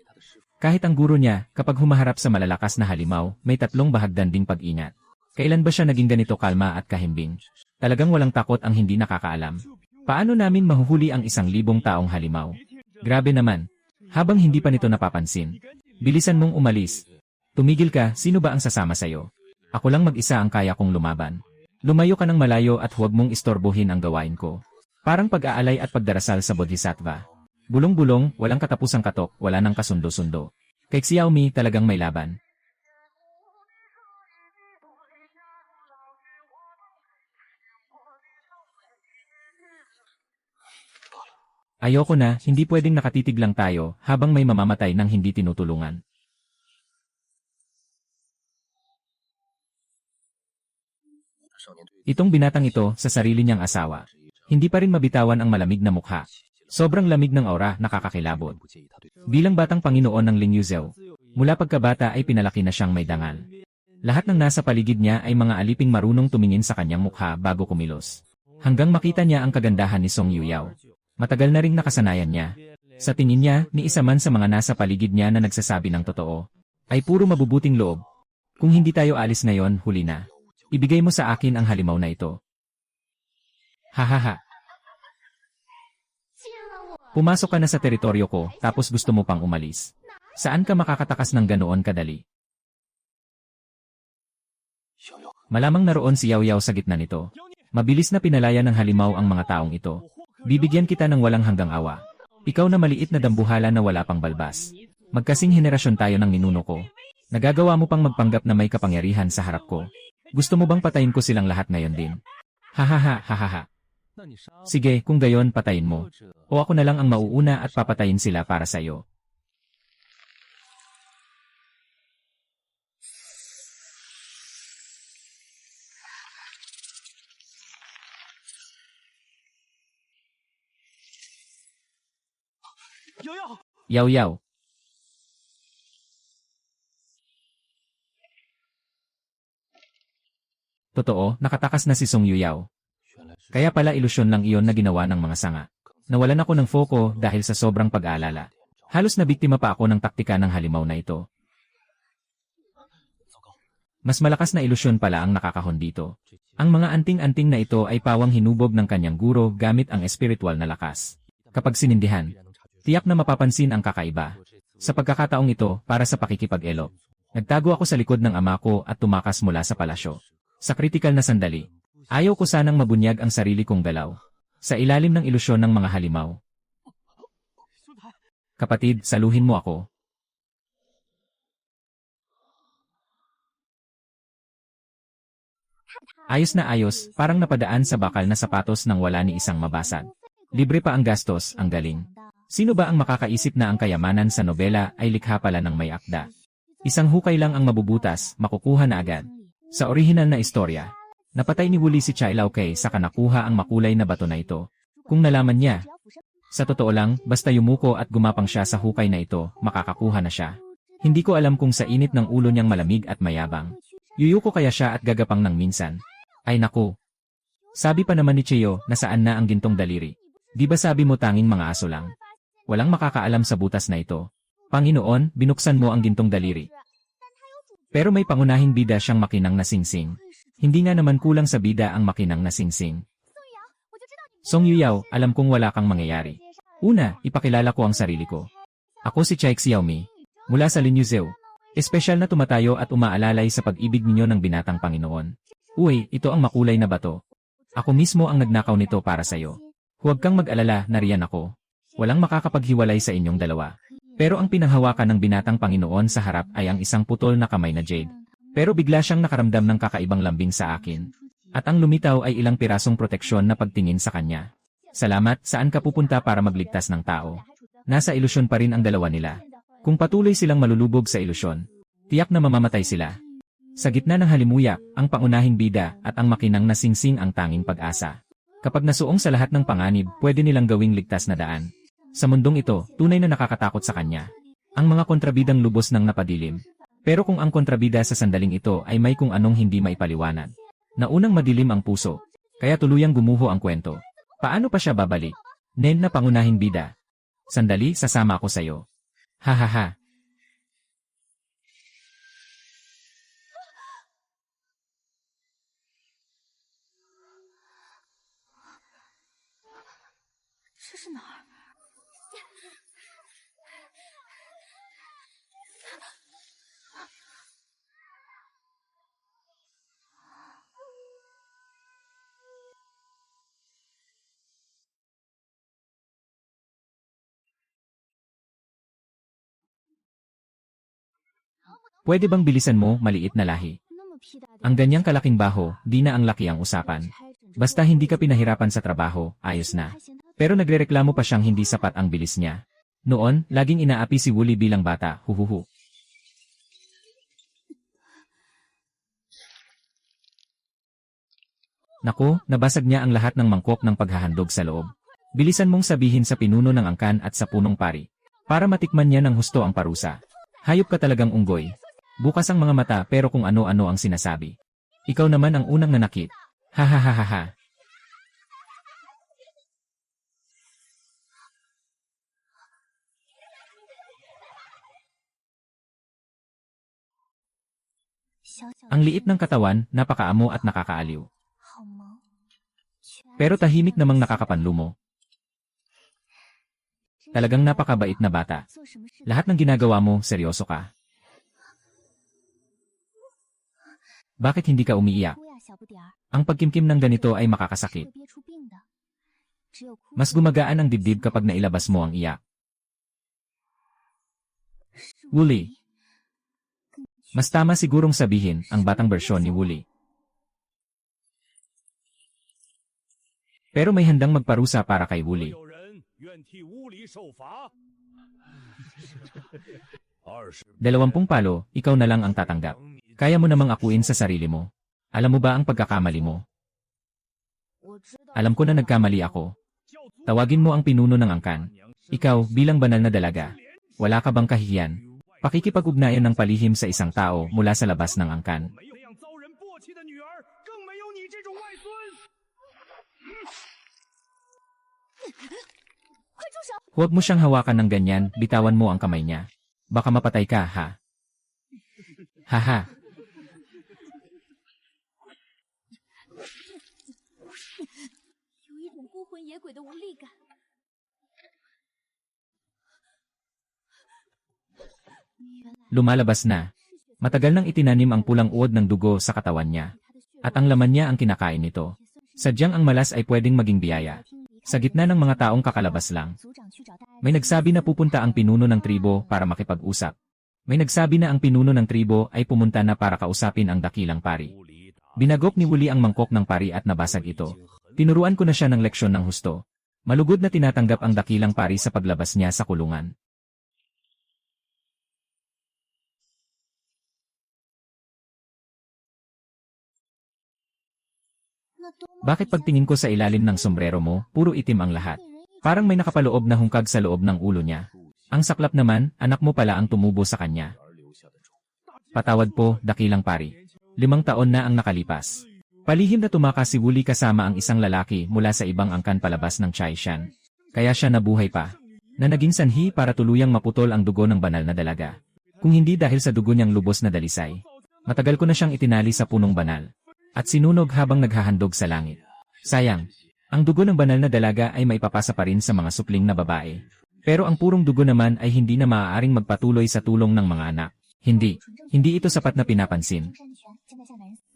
Kahit ang guro niya, kapag humaharap sa malalakas na halimaw, may 3 bahagdan ding pag-ingat. Kailan ba siya naging ganito kalma at kahimbing? Talagang walang takot ang hindi nakakaalam. Paano namin mahuhuli ang 1,000 taong halimaw? Grabe naman. Habang hindi pa nito napapansin. Bilisan mong umalis. Tumigil ka, sino ba ang sasama sayo? Ako lang mag-isa ang kaya kong lumaban. Lumayo ka ng malayo at huwag mong istorbohin ang gawain ko. Parang pag-aalay at pagdarasal sa Bodhisattva. Bulong-bulong, walang katapusang katok, wala nang kasundo-sundo. Kay Xiaomi talagang may laban. Ayoko na, hindi pwedeng nakatitig lang tayo habang may mamamatay ng hindi tinutulungan. Itong binatang ito sa sarili niyang asawa. Hindi pa rin mabitawan ang malamig na mukha. Sobrang lamig ng aura, nakakakilabot. Bilang batang Panginoon ng Ling Yuzhou, mula pagkabata ay pinalaki na siyang may dangal. Lahat ng nasa paligid niya ay mga aliping marunong tumingin sa kanyang mukha bago kumilos. Hanggang makita niya ang kagandahan ni Song Yuyao. Matagal na ring nakasanayan niya. Sa tingin niya, ni isa man sa mga nasa paligid niya na nagsasabi ng totoo, ay puro mabubuting loob. Kung hindi tayo alis ngayon, huli na. Ibigay mo sa akin ang halimaw na ito. Hahaha. Pumasok ka na sa teritoryo ko, tapos gusto mo pang umalis. Saan ka makakatakas ng ganoon kadali? Malamang naroon si Yao Yao sa gitna nito. Mabilis na pinalaya ng halimaw ang mga taong ito. Bibigyan kita ng walang hanggang awa. Ikaw na maliit na dambuhala na wala pang balbas. Magkasing henerasyon tayo ng ninuno ko. Nagagawa mo pang magpanggap na may kapangyarihan sa harap ko. Gusto mo bang patayin ko silang lahat ngayon din? Hahaha, hahaha. Sige, kung gayon patayin mo. O ako na lang ang mauuna at papatayin sila para sa'yo. Yao Yao. Totoo, nakatakas na si Song Yuyao. 原来是 Kaya pala ilusyon lang iyon na ginawa ng mga sanga. Nawalan ako ng foko dahil sa sobrang pag-aalala. Halos nabiktima pa ako ng taktika ng halimaw na ito. Mas malakas na ilusyon pala ang nakakahon dito. Ang mga anting-anting na ito ay pawang hinubog ng kanyang guro gamit ang espiritual na lakas. Kapag sinindihan, tiyak na mapapansin ang kakaiba. Sa pagkakataong ito, para sa pakikipag-elop, nagtago ako sa likod ng ama ko at tumakas mula sa palasyo. Sa kritikal na sandali, ayaw ko sanang mabunyag ang sarili kong galaw. Sa ilalim ng ilusyon ng mga halimaw. Kapatid, saluhin mo ako. Ayos na ayos, parang napadaan sa bakal na sapatos nang wala ni isang mabasag. Libre pa ang gastos, ang galing. Sino ba ang makakaisip na ang kayamanan sa nobela ay likha pala ng may akda? Isang hukay lang ang mabubutas, makukuha na agad. Sa orihinal na istorya, napatay ni Wuli si Chai Lao Kei sa kanakuha ang makulay na bato na ito. Kung nalaman niya, sa totoo lang, basta yumuko at gumapang siya sa hukay na ito, makakakuha na siya. Hindi ko alam kung sa init ng ulo niyang malamig at mayabang. Yuyuko kaya siya at gagapang ng minsan. Ay naku. Sabi pa naman ni Cheo na saan na ang gintong daliri. Di ba sabi mo tanging mga aso lang? Walang makakaalam sa butas na ito. Panginoon, binuksan mo ang gintong daliri. Pero may pangunahing bida siyang makinang na singsing. Hindi nga naman kulang sa bida ang makinang na singsing. Song Yuyao, alam kong wala kang mangyayari. Una, ipakilala ko ang sarili ko. Ako si Chai Xiaomi, mula sa Linyuzeo. Espesyal na tumatayo at umaalalay sa pag-ibig ninyo ng binatang Panginoon. Uy, ito ang makulay na bato. Ako mismo ang nagnakaw nito para sa'yo. Huwag kang mag-alala, nariyan ako. Walang makakapaghiwalay sa inyong dalawa. Pero ang pinanghawakan ng binatang Panginoon sa harap ay ang isang putol na kamay na jade. Pero bigla siyang nakaramdam ng kakaibang lambing sa akin. At ang lumitaw ay ilang pirasong proteksyon na pagtingin sa kanya. Salamat, saan ka pupunta para magligtas ng tao? Nasa ilusyon pa rin ang dalawa nila. Kung patuloy silang malulubog sa ilusyon, tiyak na mamamatay sila. Sa gitna ng halimuyak, ang pangunahing bida at ang makinang na singsing ang tanging pag-asa. Kapag nasuong sa lahat ng panganib, pwede nilang gawing ligtas na daan. Sa mundong ito, tunay na nakakatakot sa kanya. Ang mga kontrabidang lubos ng napadilim. Pero kung ang kontrabida sa sandaling ito ay may kung anong hindi maipaliwanag. Naunang madilim ang puso, kaya tuluyang gumuho ang kwento. Paano pa siya babalik? Nen na pangunahing bida. Sandali, sasama ako sa'yo. Ha ha ha. 这是哪儿？Pwede bang bilisan mo, maliit na lahi? Ang ganyang kalaking baho, di na ang laki ang usapan. Basta hindi ka pinahirapan sa trabaho, ayos na. Pero nagrereklamo pa siyang hindi sapat ang bilis niya. Noon, laging inaapi si Wooly bilang bata, huhuhu. Naku, nabasag niya ang lahat ng mangkok ng paghahandog sa loob. Bilisan mong sabihin sa pinuno ng angkan at sa punong pari. Para matikman niya ng husto ang parusa. Hayop ka talagang unggoy. Bukas ang mga mata pero kung ano-ano ang sinasabi. Ikaw naman ang unang nanakit. Ha ha ha ha ha. Ang liit ng katawan, napakaamo at nakakaaliw. Pero tahimik namang nakakapanlumo. Talagang napakabait na bata. Lahat ng ginagawa mo, seryoso ka. Bakit hindi ka umiiyak? Ang pagkimkim ng ganito ay makakasakit. Mas gumagaan ang dibdib kapag nailabas mo ang iyak. Wooly. Mas tama sigurong sabihin ang batang bersyon ni Wooly. Pero may handang magparusa para kay Wooly. 20 palo, ikaw na lang ang tatanggap. Kaya mo namang akuin sa sarili mo. Alam mo ba ang pagkakamali mo? Alam ko na nagkamali ako. Tawagin mo ang pinuno ng angkan. Ikaw, bilang banal na dalaga. Wala ka bang kahihiyan? Pakikipag-ugnayan ng palihim sa isang tao mula sa labas ng angkan. Huwag mo siyang hawakan ng ganyan, bitawan mo ang kamay niya. Baka mapatay ka, ha? Haha. 有一种孤魂野鬼的无力感。原来 Lumalabas na. Matagal nang itinanim ang pulang uod ng dugo sa katawan niya. At ang laman niya ang kinakain nito. Sadyang ang malas ay pwedeng maging biyaya. Sa gitna ng mga taong kakalabas lang. May nagsabi na pupunta ang pinuno ng tribo para makipag-usap. May nagsabi na ang pinuno ng tribo ay pumunta na para kausapin ang dakilang pari. Binagok ni Wuli ang mangkok ng pari at nabasag ito. Tinuruan ko na siya ng leksyon ng husto. Malugod na tinatanggap ang dakilang pari sa paglabas niya sa kulungan. Bakit pagtingin ko sa ilalim ng sombrero mo, puro itim ang lahat? Parang may nakapaloob na hungkag sa loob ng ulo niya. Ang saklap naman, anak mo pala ang tumubo sa kanya. Patawad po, dakilang pari. 5 taon na ang nakalipas. Palihim na tumakas si Wuli kasama ang isang lalaki mula sa ibang angkan palabas ng Chaishan. Kaya siya nabuhay pa. Na naging sanhi para tuluyang maputol ang dugo ng banal na dalaga. Kung hindi dahil sa dugo niyang lubos na dalisay. Matagal ko na siyang itinali sa punong banal. At sinunog habang naghahandog sa langit. Sayang, ang dugo ng banal na dalaga ay maipapasa pa rin sa mga supling na babae. Pero ang purong dugo naman ay hindi na maaaring magpatuloy sa tulong ng mga anak. Hindi ito sapat na pinapansin.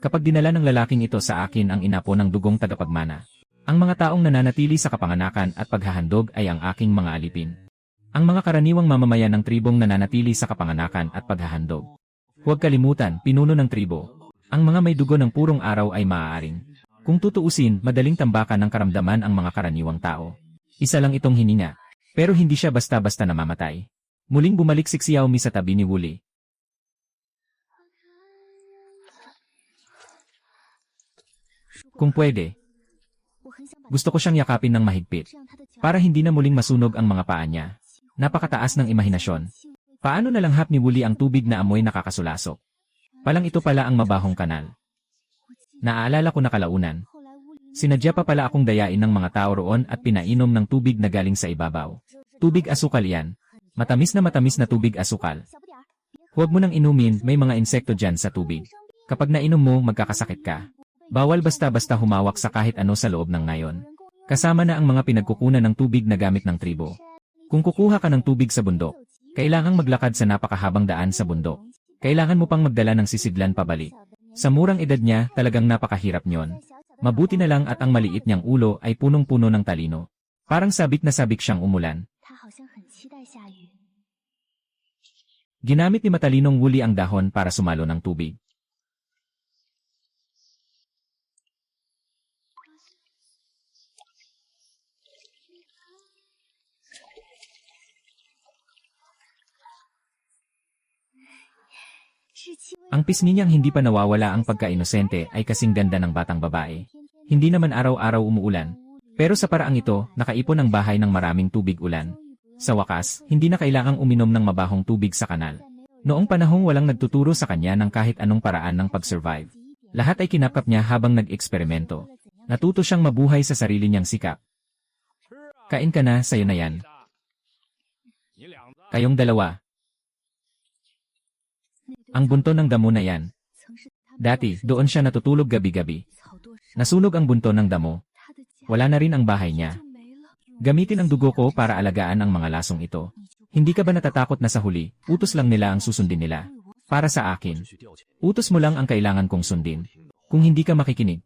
Kapag dinala ng lalaking ito sa akin ang inapo ng dugong tagapagmana, ang mga taong nananatili sa kapanganakan at paghahandog ay ang aking mga alipin. Ang mga karaniwang mamamayan ng tribong nananatili sa kapanganakan at paghahandog. Huwag kalimutan, pinuno ng tribo. Ang mga may dugo ng purong araw ay maaaring. Kung tutuusin, madaling tambakan ng karamdaman ang mga karaniwang tao. Isa lang itong hininga. Pero hindi siya basta-basta namamatay. Muling bumalik si Xiaomi sa tabi ni Wuli. Kung pwede, gusto ko siyang yakapin ng mahigpit. Para hindi na muling masunog ang mga paa niya. Napakataas ng imahinasyon. Paano nalanghap ni Wuli ang tubig na amoy nakakasulasok? Palang ito pala ang mabahong kanal. Naaalala ko na kalaunan. Sinadya pa pala akong dayain ng mga tao roon at pinainom ng tubig na galing sa ibabaw. Tubig asukal yan. Matamis na tubig asukal. Huwag mo nang inumin, may mga insekto dyan sa tubig. Kapag nainom mo, magkakasakit ka. Bawal basta-basta humawak sa kahit ano sa loob ng nayon. Kasama na ang mga pinagkukunan ng tubig na gamit ng tribo. Kung kukuha ka ng tubig sa bundok, kailangang maglakad sa napakahabang daan sa bundok. Kailangan mo pang magdala ng sisidlan pabalik. Sa murang edad niya, talagang napakahirap nyon. Mabuti na lang at ang maliit niyang ulo ay punong-puno ng talino. Parang sabik na sabik siyang umulan. Ginamit ni matalinong Wuli ang dahon para sumalo ng tubig. Ang pisngi niyang hindi pa nawawala ang pagka-inosente ay kasing ganda ng batang babae. Hindi naman araw-araw umuulan. Pero sa paraang ito, nakaipon ang bahay ng maraming tubig ulan. Sa wakas, hindi na kailangang uminom ng mabahong tubig sa kanal. Noong panahong walang nagtuturo sa kanya ng kahit anong paraan ng pag-survive. Lahat ay kinapkap niya habang nag-eksperimento. Natuto siyang mabuhay sa sarili niyang sikap. Kain ka na, sayo na yan. Kayong dalawa. Ang bunto ng damo na yan. Dati, doon siya natutulog gabi-gabi. Nasunog ang bunto ng damo. Wala na rin ang bahay niya. Gamitin ang dugo ko para alagaan ang mga lasong ito. Hindi ka ba natatakot na sa huli, utos lang nila ang susundin nila? Para sa akin, utos mo lang ang kailangan kong sundin. Kung hindi ka makikinig,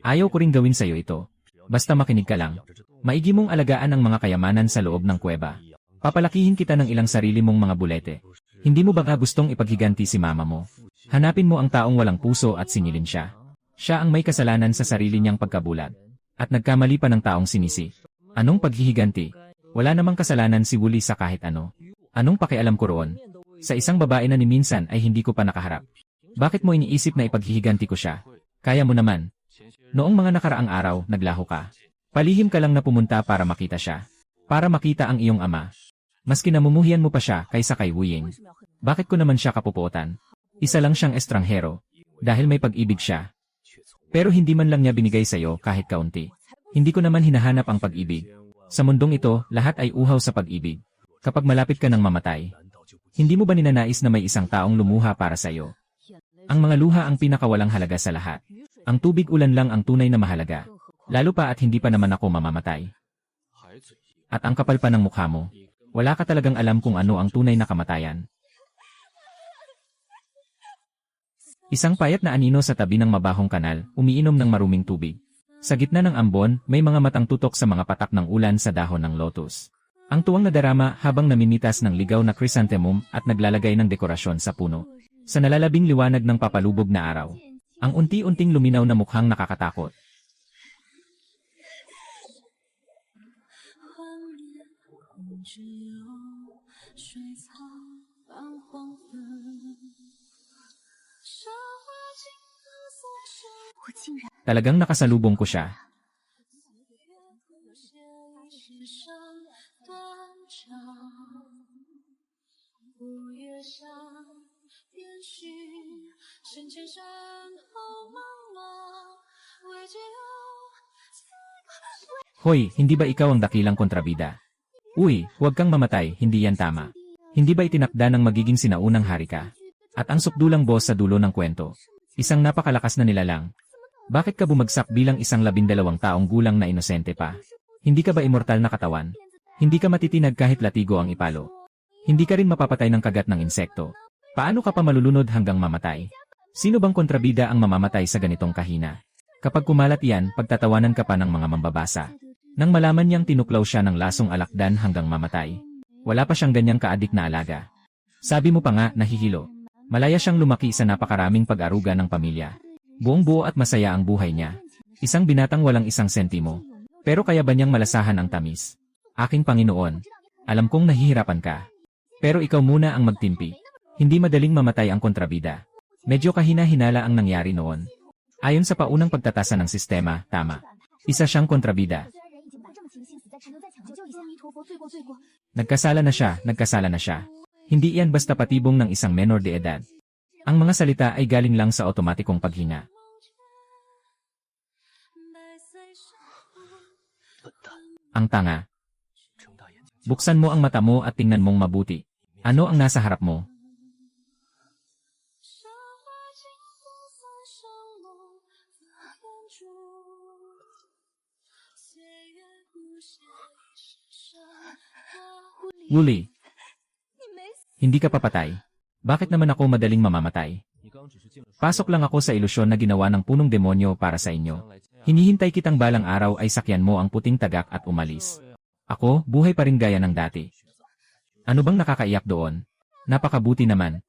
ayaw ko rin gawin sa'yo ito. Basta makinig ka lang. Maigi mong alagaan ang mga kayamanan sa loob ng kuweba. Papalakihin kita ng ilang sarili mong mga bulete. Hindi mo ba gustong ipaghiganti si mama mo? Hanapin mo ang taong walang puso at singilin siya. Siya ang may kasalanan sa sarili niyang pagkabulag. At nagkamali pa ng taong sinisi. Anong paghihiganti? Wala namang kasalanan si Wuli sa kahit ano. Anong pakialam ko roon? Sa isang babae na ni minsan ay hindi ko pa nakaharap. Bakit mo iniisip na ipaghihiganti ko siya? Kaya mo naman. Noong mga nakaraang araw, naglaho ka. Palihim ka lang na pumunta para makita siya. Para makita ang iyong ama. Mas kinamumuhian mo pa siya kaysa kay Wuying. Bakit ko naman siya kapupuotan? Isa lang siyang estranghero. Dahil may pag-ibig siya. Pero hindi man lang niya binigay sa'yo kahit kaunti. Hindi ko naman hinahanap ang pag-ibig. Sa mundong ito, lahat ay uhaw sa pag-ibig. Kapag malapit ka ng mamatay, hindi mo ba ninanais na may isang taong lumuha para sa iyo? Ang mga luha ang pinakawalang halaga sa lahat. Ang tubig ulan lang ang tunay na mahalaga. Lalo pa at hindi pa naman ako mamamatay. At ang kapal pa ng mukha mo. Wala ka talagang alam kung ano ang tunay na kamatayan. Isang payat na anino sa tabi ng mabahong kanal, umiinom ng maruming tubig. Sa gitna ng ambon, may mga matang tutok sa mga patak ng ulan sa dahon ng lotus. Ang tuwang nadarama habang namimitas ng ligaw na chrysanthemum at naglalagay ng dekorasyon sa puno. Sa nalalabing liwanag ng papalubog na araw. Ang unti-unting luminaw na mukhang nakakatakot. Talagang nakasalubong ko siya. Hoy, hindi ba ikaw ang dakilang kontrabida? Uy, huwag kang mamatay, hindi yan tama. Hindi ba itinakda ng magiging sinaunang hari ka? At ang sukdulang boss sa dulo ng kwento. Isang napakalakas na nilalang. Bakit ka bumagsak bilang isang 12 taong gulang na inosente pa? Hindi ka ba immortal na katawan? Hindi ka matitinag kahit latigo ang ipalo. Hindi ka rin mapapatay ng kagat ng insekto. Paano ka pa malulunod hanggang mamatay? Sino bang kontrabida ang mamamatay sa ganitong kahina? Kapag kumalat yan, pagtatawanan ka pa ng mga mambabasa. Nang malaman niyang tinuklaw siya ng lasong alakdan hanggang mamatay. Wala pa siyang ganyang kaadik na alaga. Sabi mo pa nga, nahihilo. Malaya siyang lumaki sa napakaraming pag-aruga ng pamilya. Buong buo at masaya ang buhay niya. Isang binatang walang isang sentimo. Pero kaya ba niyang malasahan ang tamis? Aking Panginoon, alam kong nahihirapan ka. Pero ikaw muna ang magtimpi. Hindi madaling mamatay ang kontrabida. Medyo kahina-hinala ang nangyari noon. Ayon sa paunang pagtatasa ng sistema, tama. Isa siyang kontrabida. Nagkasala na siya. Hindi iyan basta patibong ng isang menor de edad. Ang mga salita ay galing lang sa otomatikong paghinga. Ang tanga. Buksan mo ang mata mo at tingnan mong mabuti. Ano ang nasa harap mo? Wooly, hindi ka papatay. Bakit naman ako madaling mamamatay? Pasok lang ako sa ilusyon na ginawa ng punong demonyo para sa inyo. Hinihintay kitang balang araw ay sakyan mo ang puting tagak at umalis. Ako, buhay pa rin gaya ng dati. Ano bang nakakaiyak doon? Napakabuti naman.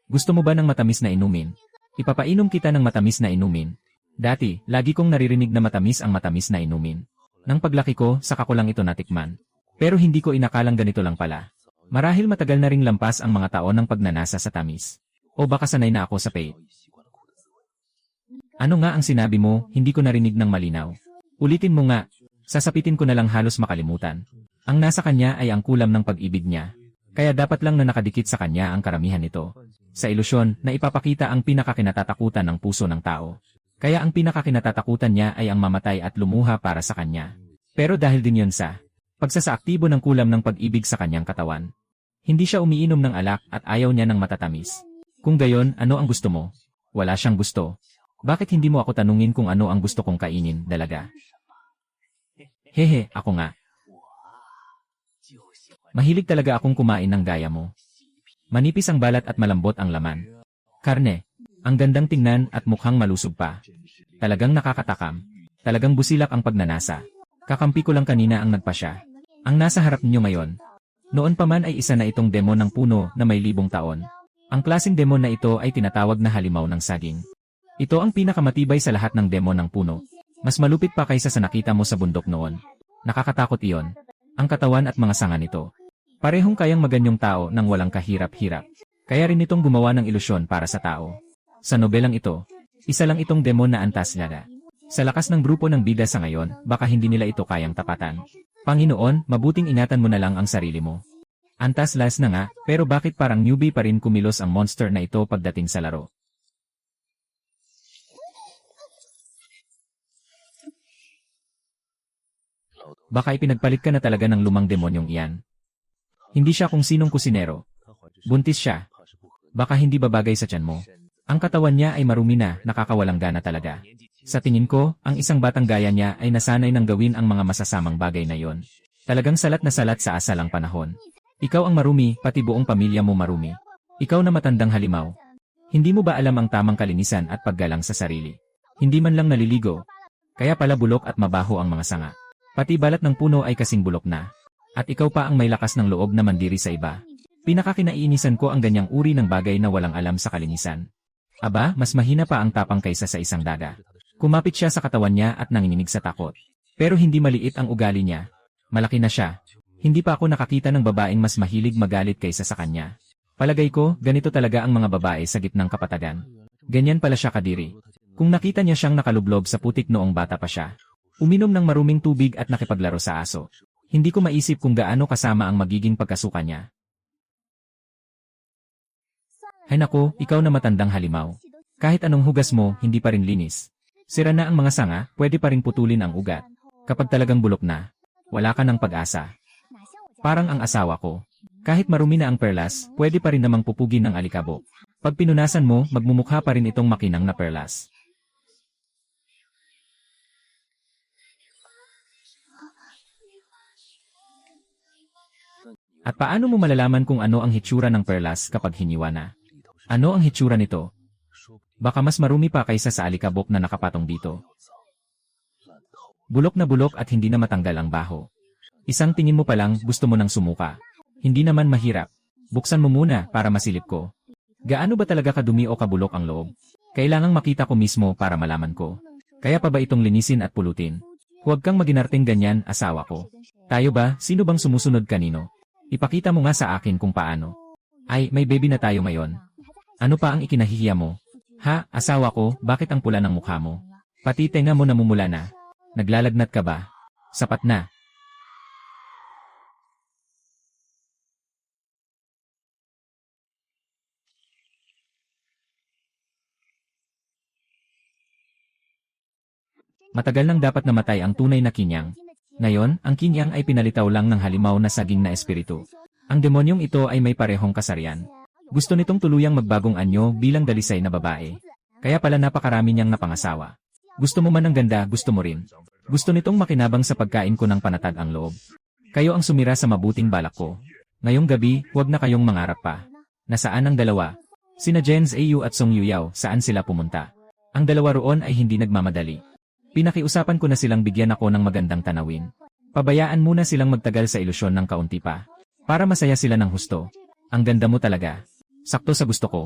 Gusto mo ba ng matamis na inumin? Ipapainom kita ng matamis na inumin. Dati, lagi kong naririnig na matamis ang matamis na inumin. Nang paglaki ko, saka ko lang ito natikman. Pero hindi ko inakalang ganito lang pala. Marahil matagal na ring lampas ang mga taon ng pagnanasa sa tamis. O baka sanay na ako sa pain. Ano nga ang sinabi mo, hindi ko narinig ng malinaw. Ulitin mo nga, sasapitin ko na lang halos makalimutan. Ang nasa kanya ay ang kulam ng pag-ibig niya. Kaya dapat lang na nakadikit sa kanya ang karamihan nito. Sa ilusyon na ipapakita ang pinakakinatatakutan ng puso ng tao. Kaya ang pinakakinatatakutan niya ay ang mamatay at lumuha para sa kanya. Pero dahil din yun sa pagsasaaktibo ng kulam ng pag-ibig sa kanyang katawan. Hindi siya umiinom ng alak at ayaw niya ng matatamis. Kung gayon, ano ang gusto mo? Wala siyang gusto. Bakit hindi mo ako tanungin kung ano ang gusto kong kainin, dalaga? Hehe, ako nga. Mahilig talaga akong kumain ng gaya mo. Manipis ang balat at malambot ang laman. Karne, ang gandang tingnan at mukhang malusog pa. Talagang nakakatakam. Talagang busilak ang pagnanasa. Kakampi ko lang kanina ang nagpasya. Ang nasa harap niyo ngayon. Noon pa man ay isa na itong demon ng puno na may 1000 taon. Ang klaseng demon na ito ay tinatawag na halimaw ng saging. Ito ang pinakamatibay sa lahat ng demon ng puno. Mas malupit pa kaysa sa nakita mo sa bundok noon. Nakakatakot iyon. Ang katawan at mga sanga nito. Parehong kayang maganyong tao nang walang kahirap-hirap. Kaya rin itong gumawa ng ilusyon para sa tao. Sa nobelang ito, isa lang itong demon na antas niya. Sa lakas ng grupo ng bida sa ngayon, baka hindi nila ito kayang tapatan. Panginoon, mabuting ingatan mo na lang ang sarili mo. Antas last na nga, pero bakit parang newbie pa rin kumilos ang monster na ito pagdating sa laro? Baka ipinagpalit ka na talaga ng lumang demonyong iyan. Hindi siya kung sinong kusinero. Buntis siya. Baka hindi babagay sa tiyan mo. Ang katawan niya ay marumi na, nakakawalang gana talaga. Sa tingin ko, ang isang batang gaya niya ay nasanay ng gawin ang mga masasamang bagay na yon. Talagang salat na salat sa asalang panahon. Ikaw ang marumi, pati buong pamilya mo marumi. Ikaw na matandang halimaw. Hindi mo ba alam ang tamang kalinisan at paggalang sa sarili? Hindi man lang naliligo. Kaya pala bulok at mabaho ang mga sanga. Pati balat ng puno ay kasing bulok na. At ikaw pa ang may lakas ng loob na mandiri sa iba. Pinakakinaiinisan ko ang ganyang uri ng bagay na walang alam sa kalinisan. Aba, mas mahina pa ang tapang kaysa sa isang daga. Kumapit siya sa katawan niya at nanginginig sa takot. Pero hindi maliit ang ugali niya. Malaki na siya. Hindi pa ako nakakita ng babaeng mas mahilig magalit kaysa sa kanya. Palagay ko, ganito talaga ang mga babae sa gitnang kapatagan. Ganyan pala siya kadiri. Kung nakita niya siyang nakalublob sa putik noong bata pa siya, uminom ng maruming tubig at nakipaglaro sa aso. Hindi ko maisip kung gaano kasama ang magiging pagkasuka niya. Hay nako, ikaw na matandang halimaw. Kahit anong hugas mo, hindi pa rin linis. Sira na ang mga sanga, pwede pa rin putulin ang ugat. Kapag talagang bulok na, wala ka ng pag-asa. Parang ang asawa ko. Kahit marumi na ang perlas, pwede pa rin namang pupugin ang alikabok. Pag pinunasan mo, magmumukha pa rin itong makinang na perlas. At paano mo malalaman kung ano ang hitsura ng perlas kapag hiniwa na? Ano ang hitsura nito? Baka mas marumi pa kaysa sa alikabok na nakapatong dito. Bulok na bulok at hindi na matanggal ang baho. Isang tingin mo pa lang, gusto mo nang sumuka. Hindi naman mahirap. Buksan mo muna para masilip ko. Gaano ba talaga kadumi o kabulok ang loob? Kailangang makita ko mismo para malaman ko. Kaya pa ba itong linisin at pulutin? Huwag kang maginarting ganyan, asawa ko. Tayo ba, sino bang sumusunod kanino? Ipakita mo nga sa akin kung paano. Ay, may baby na tayo ngayon. Ano pa ang ikinahihiya mo? Ha, asawa ko, bakit ang pula ng mukha mo? Pati tenga mo namumula na. Naglalagnat ka ba? Sapat na. Matagal nang dapat namatay ang tunay na kinyang. Ngayon, ang kinyang ay pinalitaw lang ng halimaw na saging na espiritu. Ang demonyong ito ay may parehong kasarian. Gusto nitong tuluyang magbagong anyo bilang dalisay na babae. Kaya pala napakarami niyang napangasawa. Gusto mo man ng ganda, gusto mo rin. Gusto nitong makinabang sa pagkain ko ng panatag ang loob. Kayo ang sumira sa mabuting balak ko. Ngayong gabi, huwag na kayong mangarap pa. Nasaan ang dalawa? Sina Jens Au at Song Yuyao, saan sila pumunta? Ang dalawa roon ay hindi nagmamadali. Pinakiusapan ko na silang bigyan ako ng magandang tanawin. Pabayaan muna silang magtagal sa ilusyon ng kaunti pa. Para masaya sila ng husto. Ang ganda mo talaga. Sakto sa gusto ko.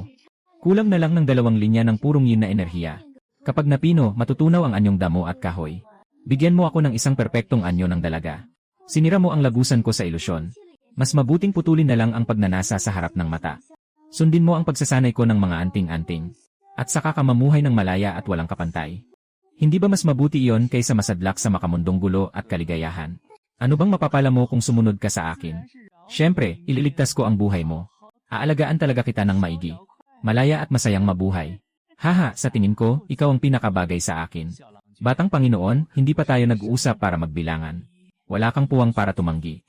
Kulang na lang ng 2 linya ng purong yin na enerhiya. Kapag napino, matutunaw ang anyong damo at kahoy. Bigyan mo ako ng isang perpektong anyo ng dalaga. Sinira mo ang lagusan ko sa ilusyon. Mas mabuting putulin na lang ang pagnanasa sa harap ng mata. Sundin mo ang pagsasanay ko ng mga anting-anting. At saka ka mamuhay ng malaya at walang kapantay. Hindi ba mas mabuti iyon kaysa masadlak sa makamundong gulo at kaligayahan? Ano bang mapapala mo kung sumunod ka sa akin? Siyempre, ililigtas ko ang buhay mo. Aalagaan talaga kita ng maigi. Malaya at masayang mabuhay. Haha, sa tingin ko, ikaw ang pinakabagay sa akin. Batang Panginoon, hindi pa tayo nag-uusap para magbilangan. Wala kang puwang para tumanggi.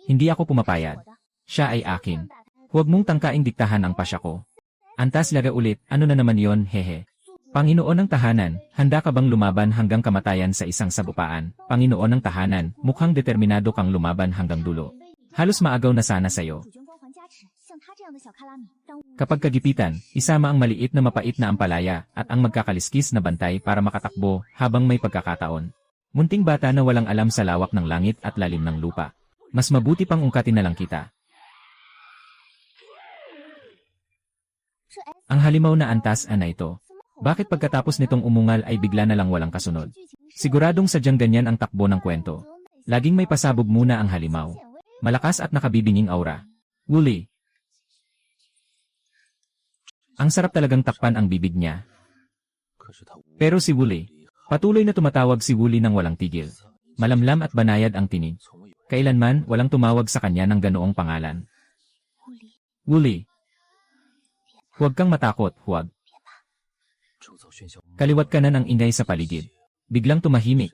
Hindi ako pumapayag. Siya ay akin. Huwag mong tangkaing diktahan ang pasya ko. Antas laga ulit, ano na naman yon, hehe. Panginoon ng tahanan, handa ka bang lumaban hanggang kamatayan sa isang sabupaan? Panginoon ng tahanan, mukhang determinado kang lumaban hanggang dulo. Halos maagaw na sana sayo. Kapag kagipitan, isama ang maliit na mapait na ampalaya at ang magkakaliskis na bantay para makatakbo habang may pagkakataon. Munting bata na walang alam sa lawak ng langit at lalim ng lupa. Mas mabuti pang ungkatin na lang kita. Ang halimaw na antas na ito. Bakit pagkatapos nitong umungal ay bigla na lang walang kasunod? Siguradong sadyang ganyan ang takbo ng kwento. Laging may pasabog muna ang halimaw. Malakas at nakabibinging aura. Wooly. Ang sarap talagang takpan ang bibig niya. Pero si Wooly, patuloy na tumatawag si Wooly ng walang tigil. Malamlam at banayad ang tinig. Kailanman walang tumawag sa kanya ng ganoong pangalan. Wooly. Huwag kang matakot, huwag. Kaliwat kanan ang ingay sa paligid. Biglang tumahimik.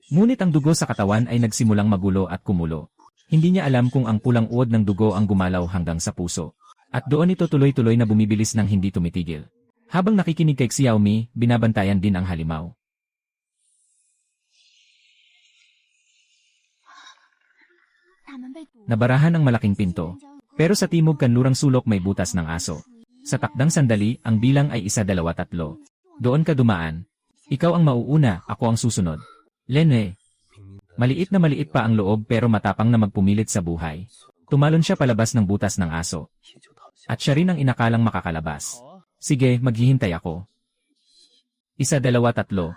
Ngunit ang dugo sa katawan ay nagsimulang magulo at kumulo. Hindi niya alam kung ang pulang uod ng dugo ang gumalaw hanggang sa puso. At doon ito tuloy-tuloy na bumibilis ng hindi tumitigil. Habang nakikinig kay Xiaomi, binabantayan din ang halimaw. Nabarahan ang malaking pinto. Pero sa timog kanlurang sulok may butas ng aso. Sa takdang sandali, ang bilang ay 1, 2, 3. Doon ka dumaan. Ikaw ang mauuna, ako ang susunod. Lene. Maliit na maliit pa ang loob pero matapang na magpumilit sa buhay. Tumalon siya palabas ng butas ng aso. At siya rin ang inakalang makakalabas. Sige, maghihintay ako. 1, 2, 3.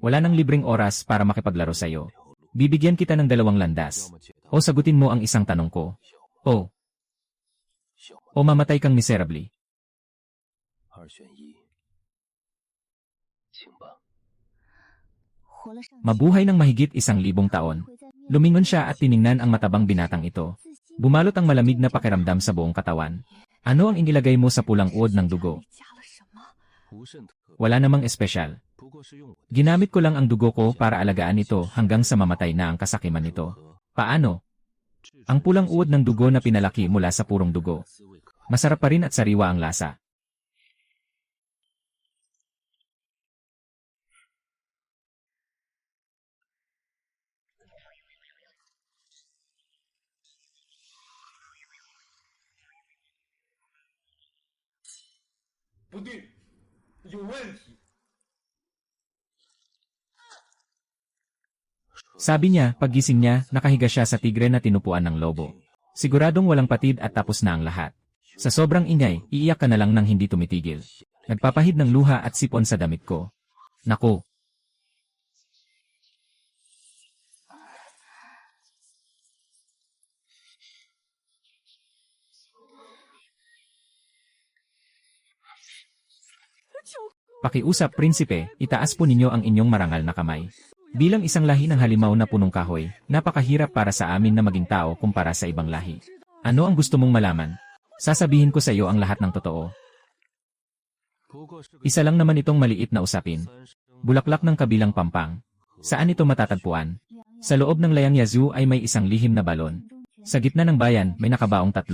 Wala nang libreng oras para makipaglaro sa'yo. Bibigyan kita ng 2 landas. O sagutin mo ang isang tanong ko. O mamatay kang miserably. Mabuhay ng mahigit 1,000 taon. Lumingon siya at tiningnan ang matabang binatang ito. Bumalot ang malamig na pakiramdam sa buong katawan. Ano ang inilagay mo sa pulang uod ng dugo? Wala namang espesyal. Ginamit ko lang ang dugo ko para alagaan ito hanggang sa mamatay na ang kasakiman nito. Paano? Ang pulang uod ng dugo na pinalaki mula sa purong dugo. Masarap pa rin at sariwa ang lasa. Sabi niya, paggising niya, nakahiga siya sa tigre na tinupuan ng lobo. Siguradong walang patid at tapos na ang lahat. Sa sobrang ingay, iiyak ka na lang nang hindi tumitigil. Nagpapahid ng luha at sipon sa damit ko. Naku! Pakiusap, prinsipe, itaas po ninyo ang inyong marangal na kamay. Bilang isang lahi ng halimaw na punong kahoy, napakahirap para sa amin na maging tao kumpara sa ibang lahi. Ano ang gusto mong malaman? Sasabihin ko sa iyo ang lahat ng totoo. Isa lang naman itong maliit na usapin. Bulaklak ng kabilang pampang. Saan ito matatagpuan? Sa loob ng Layang Yazoo ay may isang lihim na balon. Sa gitna ng bayan may nakabaong 3.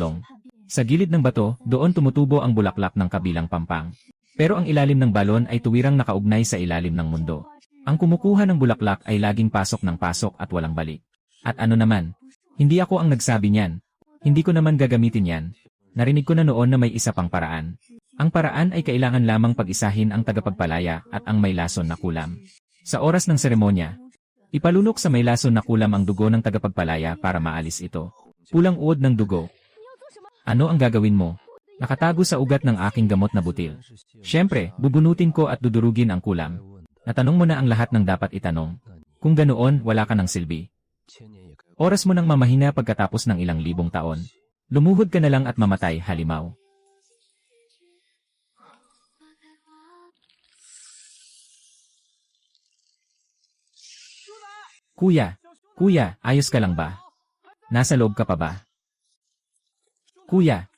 Sa gilid ng bato, doon tumutubo ang bulaklak ng kabilang pampang. Pero ang ilalim ng balon ay tuwirang nakaugnay sa ilalim ng mundo. Ang kumukuha ng bulaklak ay laging pasok ng pasok at walang balik. At ano naman? Hindi ako ang nagsabi niyan. Hindi ko naman gagamitin yan. Narinig ko na noon na may isa pang paraan. Ang paraan ay kailangan lamang pag-isahin ang tagapagpalaya at ang may lason na kulam. Sa oras ng seremonya, ipalunok sa may lason na kulam ang dugo ng tagapagpalaya para maalis ito. Pulang uod ng dugo. Ano ang gagawin mo? Nakatago sa ugat ng aking gamot na butil. Siyempre, bubunutin ko at dudurugin ang kulam. Natanong mo na ang lahat ng dapat itanong. Kung ganoon, wala ka ng silbi. Oras mo nang mamahina pagkatapos ng ilang libong taon. Lumuhod ka na lang at mamatay, halimaw. Kuya, ayos ka lang ba? Nasa loob ka pa ba? Kuya.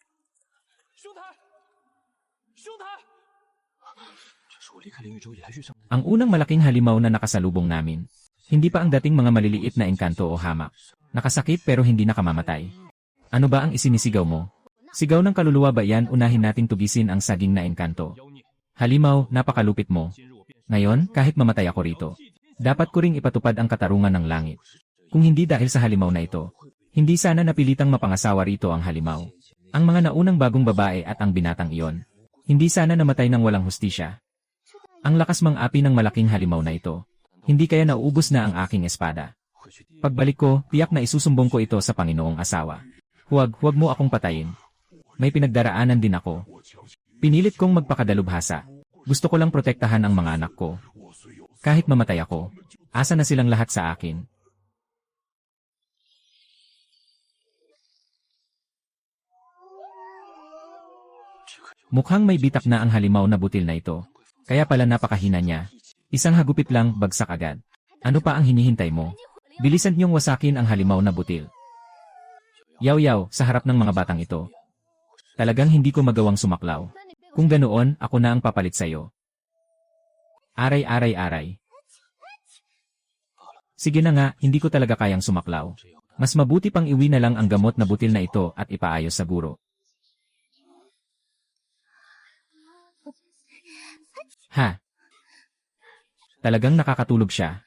Ang unang malaking halimaw na nakasalubong namin. Hindi pa ang dating mga maliliit na engkanto o hamak. Nakasakit pero hindi nakamamatay. Ano ba ang isinisigaw mo? Sigaw ng kaluluwa ba yan? Unahin nating tugisin ang saging na engkanto. Halimaw, napakalupit mo. Ngayon, kahit mamatay ako rito, dapat ko ring ipatupad ang katarungan ng langit. Kung hindi dahil sa halimaw na ito, hindi sana napilitang mapangasawa rito ang halimaw. Ang mga naunang bagong babae at ang binatang iyon. Hindi sana namatay ng walang hustisya. Ang lakas mang-api ng malaking halimaw na ito. Hindi kaya nauubos na ang aking espada. Pagbalik ko, tiyak na isusumbong ko ito sa Panginoong asawa. Huwag mo akong patayin. May pinagdaraanan din ako. Pinilit kong magpakadalubhasa. Gusto ko lang protektahan ang mga anak ko. Kahit mamatay ako, asa na silang lahat sa akin. Mukhang may bitak na ang halimaw na butil na ito. Kaya pala napakahina niya. Isang hagupit lang, bagsak agad. Ano pa ang hinihintay mo? Bilisan niyong wasakin ang halimaw na butil. Yaw, sa harap ng mga batang ito. Talagang hindi ko magawang sumaklaw. Kung ganoon, ako na ang papalit sa'yo. Aray aray aray. Sige na nga, hindi ko talaga kayang sumaklaw. Mas mabuti pang iwi na lang ang gamot na butil na ito at ipaayos sa guro. Ha? Talagang nakakatulog siya.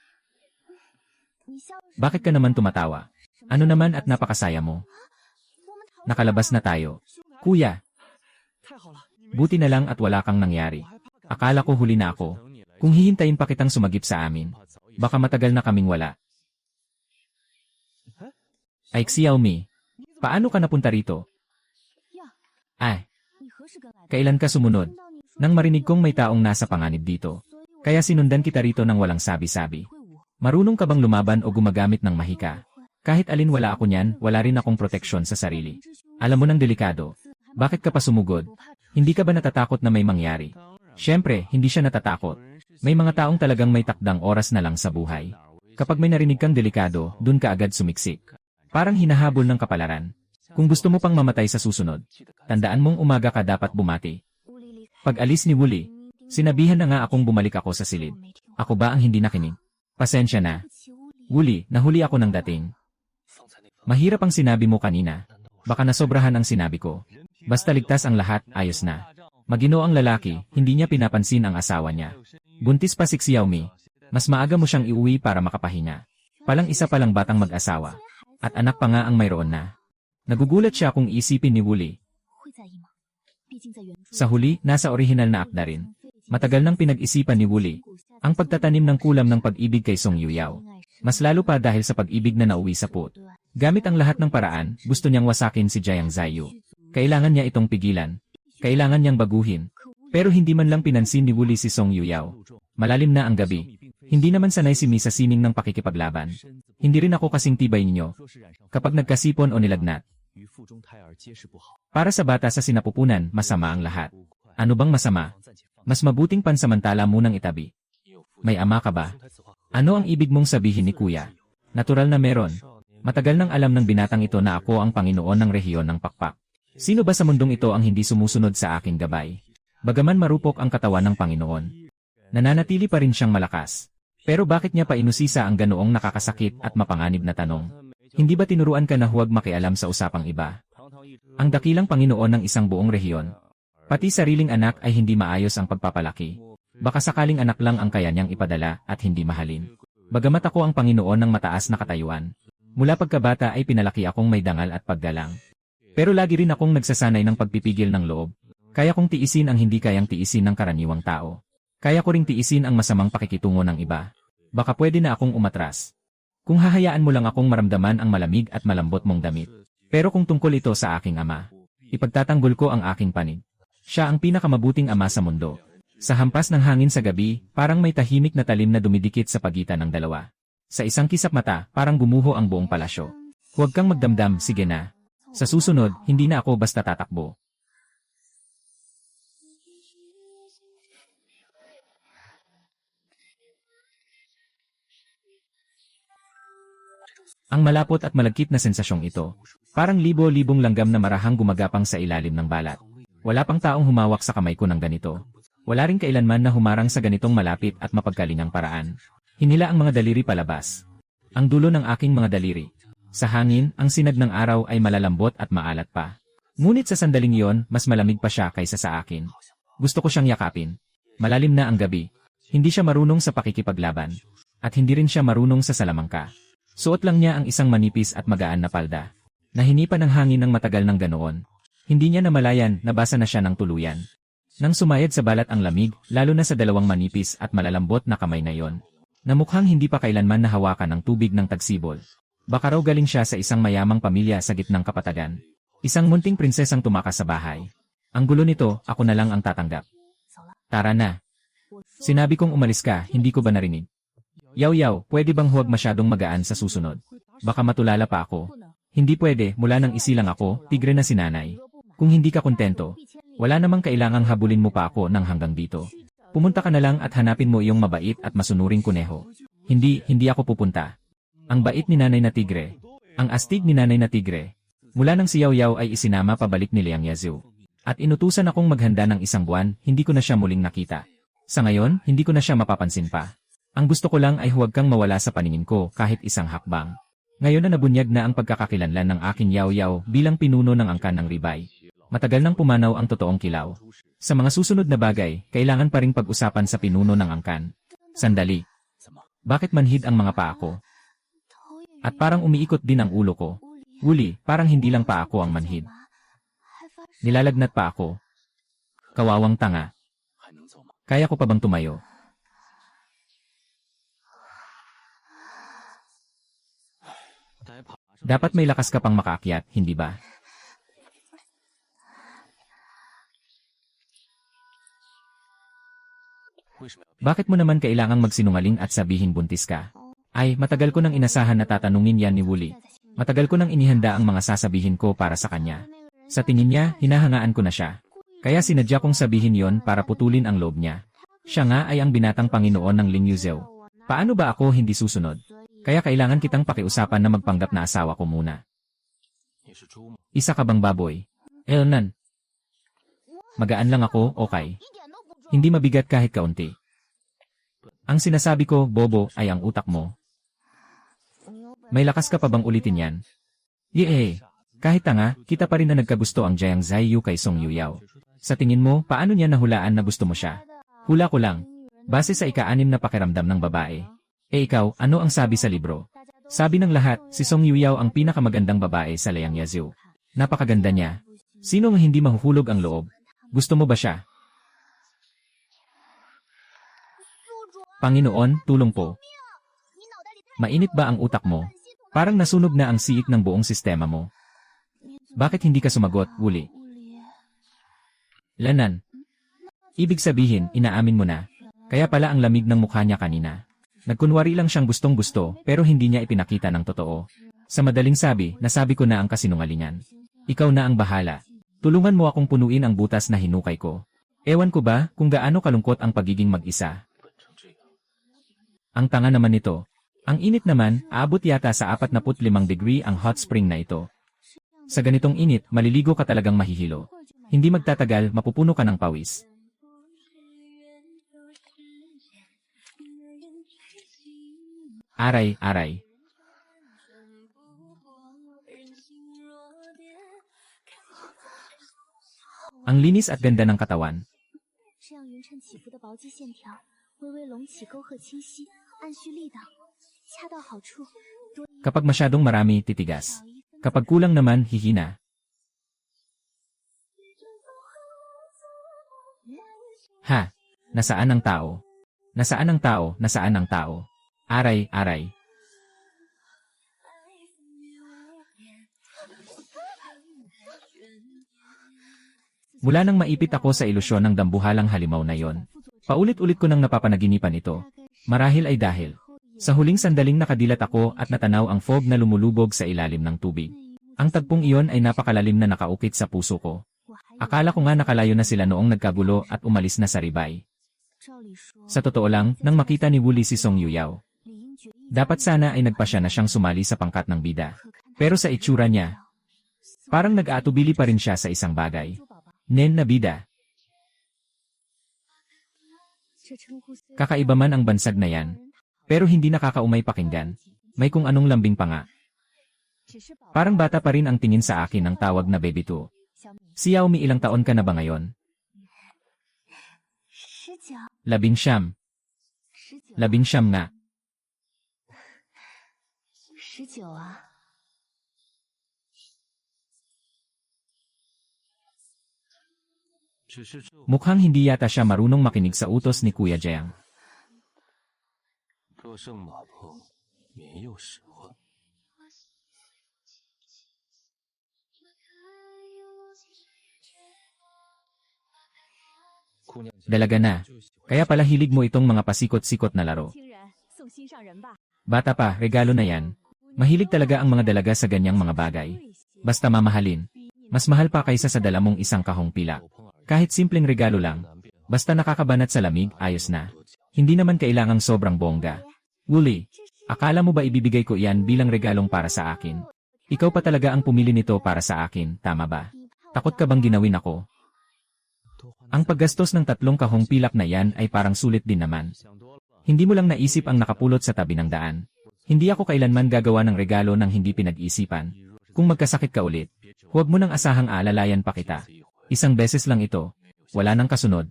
Bakit ka naman tumatawa? Ano naman at napakasaya mo? Nakalabas na tayo. Kuya, buti na lang at wala kang nangyari. Akala ko huli na ako. Kung hihintayin pa kitang sumagip sa amin, baka matagal na kaming wala. Ay, Xiaomi, paano ka napunta rito? Ay, kailan ka sumunod? Nang marinig kong may taong nasa panganib dito. Kaya sinundan kita rito ng walang sabi-sabi. Marunong ka bang lumaban o gumagamit ng mahika? Kahit alin wala ako niyan, wala rin akong proteksyon sa sarili. Alam mo nang delikado. Bakit ka pa sumugod? Hindi ka ba natatakot na may mangyari? Siyempre, hindi siya natatakot. May mga taong talagang may takdang oras na lang sa buhay. Kapag may narinig kang delikado, dun ka agad sumiksik. Parang hinahabol ng kapalaran. Kung gusto mo pang mamatay sa susunod, tandaan mong umaga ka dapat bumati. Pag alis ni Wooly, sinabihan na nga akong bumalik ako sa silid. Ako ba ang hindi nakinig? Pasensya na. Wooly, nahuli ako ng dating. Mahirap ang sinabi mo kanina. Baka nasobrahan ang sinabi ko. Basta ligtas ang lahat, ayos na. Magino ang lalaki, hindi niya pinapansin ang asawa niya. Buntis pa si Xiaomi. Mas maaga mo siyang iuwi para makapahinga. Palang isa palang batang mag-asawa. At anak pa nga ang mayroon na. Nagugulat siya kung isipin ni Wooly. Sa huli, nasa orihinal na akda rin. Matagal nang pinag-isipan ni Wooly ang pagtatanim ng kulam ng pag-ibig kay Song Yuyao. Mas lalo pa dahil sa pag-ibig na nauwi sa put. Gamit ang lahat ng paraan, gusto niyang wasakin si Jiang Ziyu. Kailangan niya itong pigilan. Kailangan niyang baguhin. Pero hindi man lang pinansin ni Wooly si Song Yuyao. Malalim na ang gabi. Hindi naman sanay si Mi sa sining ng pakikipaglaban. Hindi rin ako kasing tibay ninyo. Kapag nagkasipon o nilagnat. Para sa bata sa sinapupunan, masama ang lahat. Ano bang masama? Mas mabuting pansamantala munang itabi. May ama ka ba? Ano ang ibig mong sabihin ni Kuya? Natural na meron. Matagal nang alam ng binatang ito na ako ang Panginoon ng rehiyon ng Pakpak. Sino ba sa mundong ito ang hindi sumusunod sa aking gabay? Bagaman marupok ang katawan ng Panginoon, nananatili pa rin siyang malakas. Pero bakit niya pa inusisa ang ganoong nakakasakit at mapanganib na tanong? Hindi ba tinuruan ka na huwag makialam sa usapang iba? Ang dakilang Panginoon ng isang buong rehiyon. Pati sariling anak ay hindi maayos ang pagpapalaki. Baka sakaling anak lang ang kaya niyang ipadala at hindi mahalin. Bagamat ako ang Panginoon ng mataas na katayuan. Mula pagkabata ay pinalaki akong may dangal at paggalang. Pero lagi rin akong nagsasanay ng pagpipigil ng loob. Kaya kong tiisin ang hindi kayang tiisin ng karaniwang tao. Kaya ko ring tiisin ang masamang pakikitungo ng iba. Baka pwede na akong umatras. Kung hahayaan mo lang akong maramdaman ang malamig at malambot mong damit. Pero kung tungkol ito sa aking ama, ipagtatanggol ko ang aking panig. Siya ang pinakamabuting ama sa mundo. Sa hampas ng hangin sa gabi, parang may tahimik na talim na dumidikit sa pagitan ng dalawa. Sa isang kisap mata, parang gumuho ang buong palasyo. Huwag kang magdamdam, sige na. Sa susunod, hindi na ako basta tatakbo. Ang malapot at malagkit na sensasyong ito, parang libo-libong langgam na marahang gumagapang sa ilalim ng balat. Wala pang taong humawak sa kamay ko ng ganito. Wala rin kailanman na humarang sa ganitong malapit at mapagkalingang paraan. Hinila ang mga daliri palabas. Ang dulo ng aking mga daliri. Sa hangin, ang sinag ng araw ay malalambot at maalat pa. Ngunit sa sandaling iyon, mas malamig pa siya kaysa sa akin. Gusto ko siyang yakapin. Malalim na ang gabi. Hindi siya marunong sa pakikipaglaban. At hindi rin siya marunong sa salamangka. Suot lang niya ang isang manipis at magaan na palda. Nahinipan ng hangin ng matagal ng ganoon. Hindi niya namalayan, nabasa na siya ng tuluyan. Nang sumayad sa balat ang lamig, lalo na sa dalawang manipis at malalambot na kamay na yon, na mukhang hindi pa kailanman nahawakan ng tubig ng tagsibol. Baka raw galing siya sa isang mayamang pamilya sa gitnang kapatagan. Isang munting prinsesang tumakas sa bahay. Ang gulo nito, ako na lang ang tatanggap. Tara na. Sinabi kong umalis ka, hindi ko ba narinig? Yaw, pwede bang huwag masyadong magaan sa susunod? Baka matulala pa ako. Hindi pwede, mula nang isilang ako, tigre na si nanay. Kung hindi ka kontento, wala namang kailangang habulin mo pa ako ng hanggang dito. Pumunta ka na lang at hanapin mo iyong mabait at masunuring kuneho. Hindi ako pupunta. Ang bait ni nanay na tigre. Ang astig ni nanay na tigre. Mula nang si Yaw ay isinama pabalik ni Liang Yazoo. At inutusan akong maghanda ng 1 buwan, hindi ko na siya muling nakita. Sa ngayon, hindi ko na siya mapapansin pa. Ang gusto ko lang ay huwag kang mawala sa paningin ko kahit isang hakbang. Ngayon na nabunyag na ang pagkakakilanlan ng aking yaw-yaw bilang pinuno ng angkan ng ribay. Matagal nang pumanaw ang totoong kilaw. Sa mga susunod na bagay, kailangan pa ring pag-usapan sa pinuno ng angkan. Sandali. Bakit manhid ang mga paa ko? At parang umiikot din ang ulo ko. Wuli, parang hindi lang pa ako ang manhid. Nilalagnat pa ako. Kawawang tanga. Kaya ko pa bang tumayo? Dapat may lakas ka pang makaakyat, hindi ba? Bakit mo naman kailangang magsinungaling at sabihin buntis ka? Ay, matagal ko nang inasahan na tatanungin yan ni Wooly. Matagal ko nang inihanda ang mga sasabihin ko para sa kanya. Sa tingin niya, hinahangaan ko na siya. Kaya sinadya kong sabihin yon para putulin ang loob niya. Siya nga ay ang binatang Panginoon ng Ling Yuzhou. Paano ba ako hindi susunod? Kaya kailangan kitang pakiusapan na magpanggap na asawa ko muna. Isa ka bang baboy? Elnan. Magaan lang ako, okay. Hindi mabigat kahit kaunti. Ang sinasabi ko, bobo, ay ang utak mo. May lakas ka pa bang ulitin yan? Yee. Kahit tanga, kita pa rin na nagkagusto ang Jiang Ziyu kay Song Yuyao. Sa tingin mo, paano niya nahulaan na gusto mo siya? Hula ko lang. Base sa ika-6 na pakiramdam ng babae. Ikaw, ano ang sabi sa libro? Sabi ng lahat, si Song Yuyao ang pinakamagandang babae sa Liang Yazoo. Napakaganda niya. Sino ang hindi mahuhulog ang loob? Gusto mo ba siya? Panginoon, tulong po. Mainit ba ang utak mo? Parang nasunog na ang siik ng buong sistema mo. Bakit hindi ka sumagot, Wooly? Lanan. Ibig sabihin, inaamin mo na. Kaya pala ang lamig ng mukha niya kanina. Nagkunwari lang siyang gustong-gusto, pero hindi niya ipinakita ng totoo. Sa madaling sabi, nasabi ko na ang kasinungalingan. Ikaw na ang bahala. Tulungan mo akong punuin ang butas na hinukay ko. Ewan ko ba kung gaano kalungkot ang pagiging mag-isa. Ang tanga naman nito. Ang init naman, aabot yata sa 45 degree ang hot spring na ito. Sa ganitong init, maliligo ka talagang mahihilo. Hindi magtatagal, mapupuno ka ng pawis. Aray, aray. Ang linis at ganda ng katawan. Kapag masyadong marami, titigas. Kapag kulang naman, hihina. Ha? Nasaan ang tao? Nasaan ang tao? Nasaan ang tao? Aray, aray. Mula nang maipit ako sa ilusyon ng dambuhalang halimaw na yon, paulit-ulit ko nang napapanaginipan ito. Marahil ay dahil sa huling sandaling nakadilat ako at natanaw ang fog na lumulubog sa ilalim ng tubig. Ang tagpong iyon ay napakalalim na nakaukit sa puso ko. Akala ko nga nakalayo na sila noong nagkagulo at umalis na sa ribay. Sa totoo lang, nang makita ni Wooly si Song Yuyao, dapat sana ay nagpasya na siyang sumali sa pangkat ng bida. Pero sa itsura niya, parang nag-aatubili pa rin siya sa isang bagay. Nen na bida. Kakaiba man ang bansag na yan, pero hindi nakakaumay pakinggan. May kung anong lambing pa nga. Parang bata pa rin ang tingin sa akin ng tawag na baby to. Si Yaomi, ilang taon ka na ba ngayon? 19. 19 nga. 19啊。 Mukhang hindi yata siya marunong makinig sa utos ni Kuya Jiang. 若胜马破，免又使唤。 Dalaga na. Kaya pala hilig mo itong mga pasikot-sikot na laro. 亲人送心上人吧。 Bata pa, regalo na yan. Mahilig talaga ang mga dalaga sa ganyang mga bagay. Basta mamahalin. Mas mahal pa kaysa sa dala mong isang kahong pila. Kahit simpleng regalo lang. Basta nakakabanat sa lamig, ayos na. Hindi naman kailangang sobrang bongga. Wooly, akala mo ba ibibigay ko iyan bilang regalong para sa akin? Ikaw pa talaga ang pumili nito para sa akin, tama ba? Takot ka bang ginawin ako? Ang paggastos ng 3 kahong pilak na yan ay parang sulit din naman. Hindi mo lang naisip ang nakapulot sa tabi ng daan. Hindi ako kailanman gagawa ng regalo ng hindi pinag-isipan. Kung magkasakit ka ulit, huwag mo nang asahang aalalayan pa kita. Isang beses lang ito. Wala nang kasunod.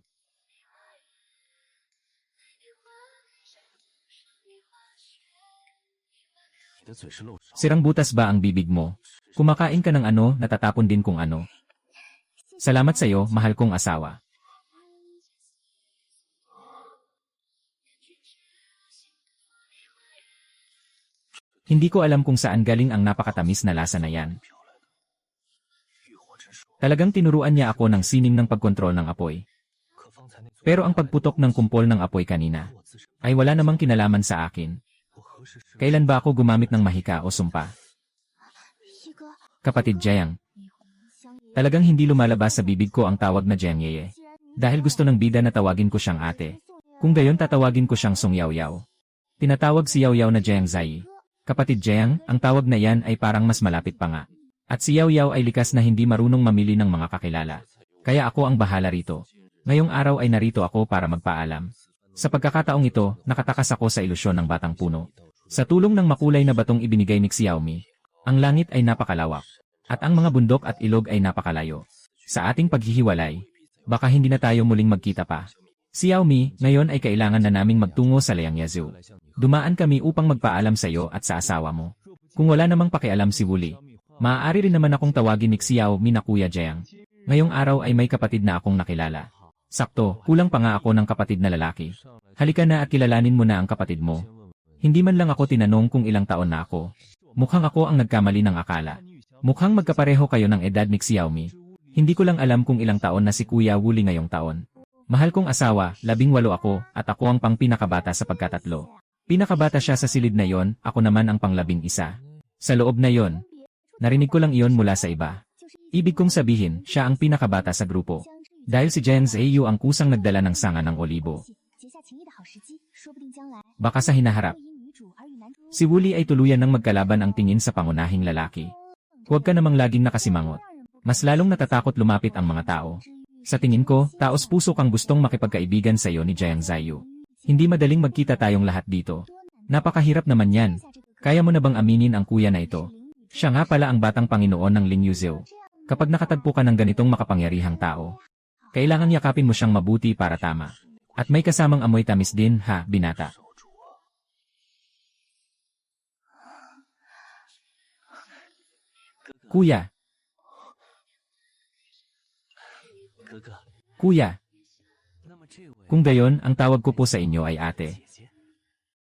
Sirang butas ba ang bibig mo? Kumakain ka ng ano, natatapon din kung ano. Salamat sa'yo, mahal kong asawa. Hindi ko alam kung saan galing ang napakatamis na lasa na yan. Talagang tinuruan niya ako ng sining ng pagkontrol ng apoy. Pero ang pagputok ng kumpol ng apoy kanina ay wala namang kinalaman sa akin. Kailan ba ako gumamit ng mahika o sumpa? Kapatid Jiang. Talagang hindi lumalabas sa bibig ko ang tawag na Jiang Yeye. Dahil gusto ng bida na tawagin ko siyang ate. Kung gayon tatawagin ko siyang Song Yao Yao. Tinatawag si Yao Yao na Jiang Zai. Kapatid Jiang, ang tawag na yan ay parang mas malapit pa nga. At si Yao Yao ay likas na hindi marunong mamili ng mga kakilala. Kaya ako ang bahala rito. Ngayong araw ay narito ako para magpaalam. Sa pagkakataong ito, nakatakas ako sa ilusyon ng batang puno. Sa tulong ng makulay na batong ibinigay ni Xiaomi, ang langit ay napakalawak. At ang mga bundok at ilog ay napakalayo. Sa ating paghihiwalay, baka hindi na tayo muling magkita pa. Xiaomi, ngayon ay kailangan na naming magtungo sa Liangyazu. Dumaan kami upang magpaalam sa iyo at sa asawa mo. Kung wala namang pakialam si Wuli, maaari rin naman akong tawagin ni Xiaomi na Kuya Jiang. Ngayong araw ay may kapatid na akong nakilala. Sakto, kulang pa nga ako ng kapatid na lalaki. Halika na at kilalanin mo na ang kapatid mo. Hindi man lang ako tinanong kung ilang taon na ako. Mukhang ako ang nagkamali ng akala. Mukhang magkapareho kayo ng edad ni Xiaomi. Hindi ko lang alam kung ilang taon na si Kuya Wuli ngayong taon. Mahal kong asawa, 18 ako, at ako ang pang pinakabata sa pagkatatlo. Pinakabata siya sa silid na yon, ako naman ang pang-11. Sa loob na yon, narinig ko lang iyon mula sa iba. Ibig kong sabihin, siya ang pinakabata sa grupo. Dahil si Jiang Zaiyu ang kusang nagdala ng sanga ng olibo. Baka sa hinaharap. Si Wuli ay tuluyan ng magkalaban ang tingin sa pangunahing lalaki. Huwag ka namang laging nakasimangot. Mas lalong natatakot lumapit ang mga tao. Sa tingin ko, taos puso kang gustong makipagkaibigan sa iyo ni Jiang Zaiyu. Hindi madaling magkita tayong lahat dito. Napakahirap naman yan. Kaya mo na bang aminin ang kuya na ito? Siya nga pala ang batang Panginoon ng Lingyuzhou. Kapag nakatagpo ka ng ganitong makapangyarihang tao, kailangan yakapin mo siyang mabuti para tama. At may kasamang amoy tamis din, ha, binata. Kuya. Kuya. Kung gayon, ang tawag ko po sa inyo ay ate.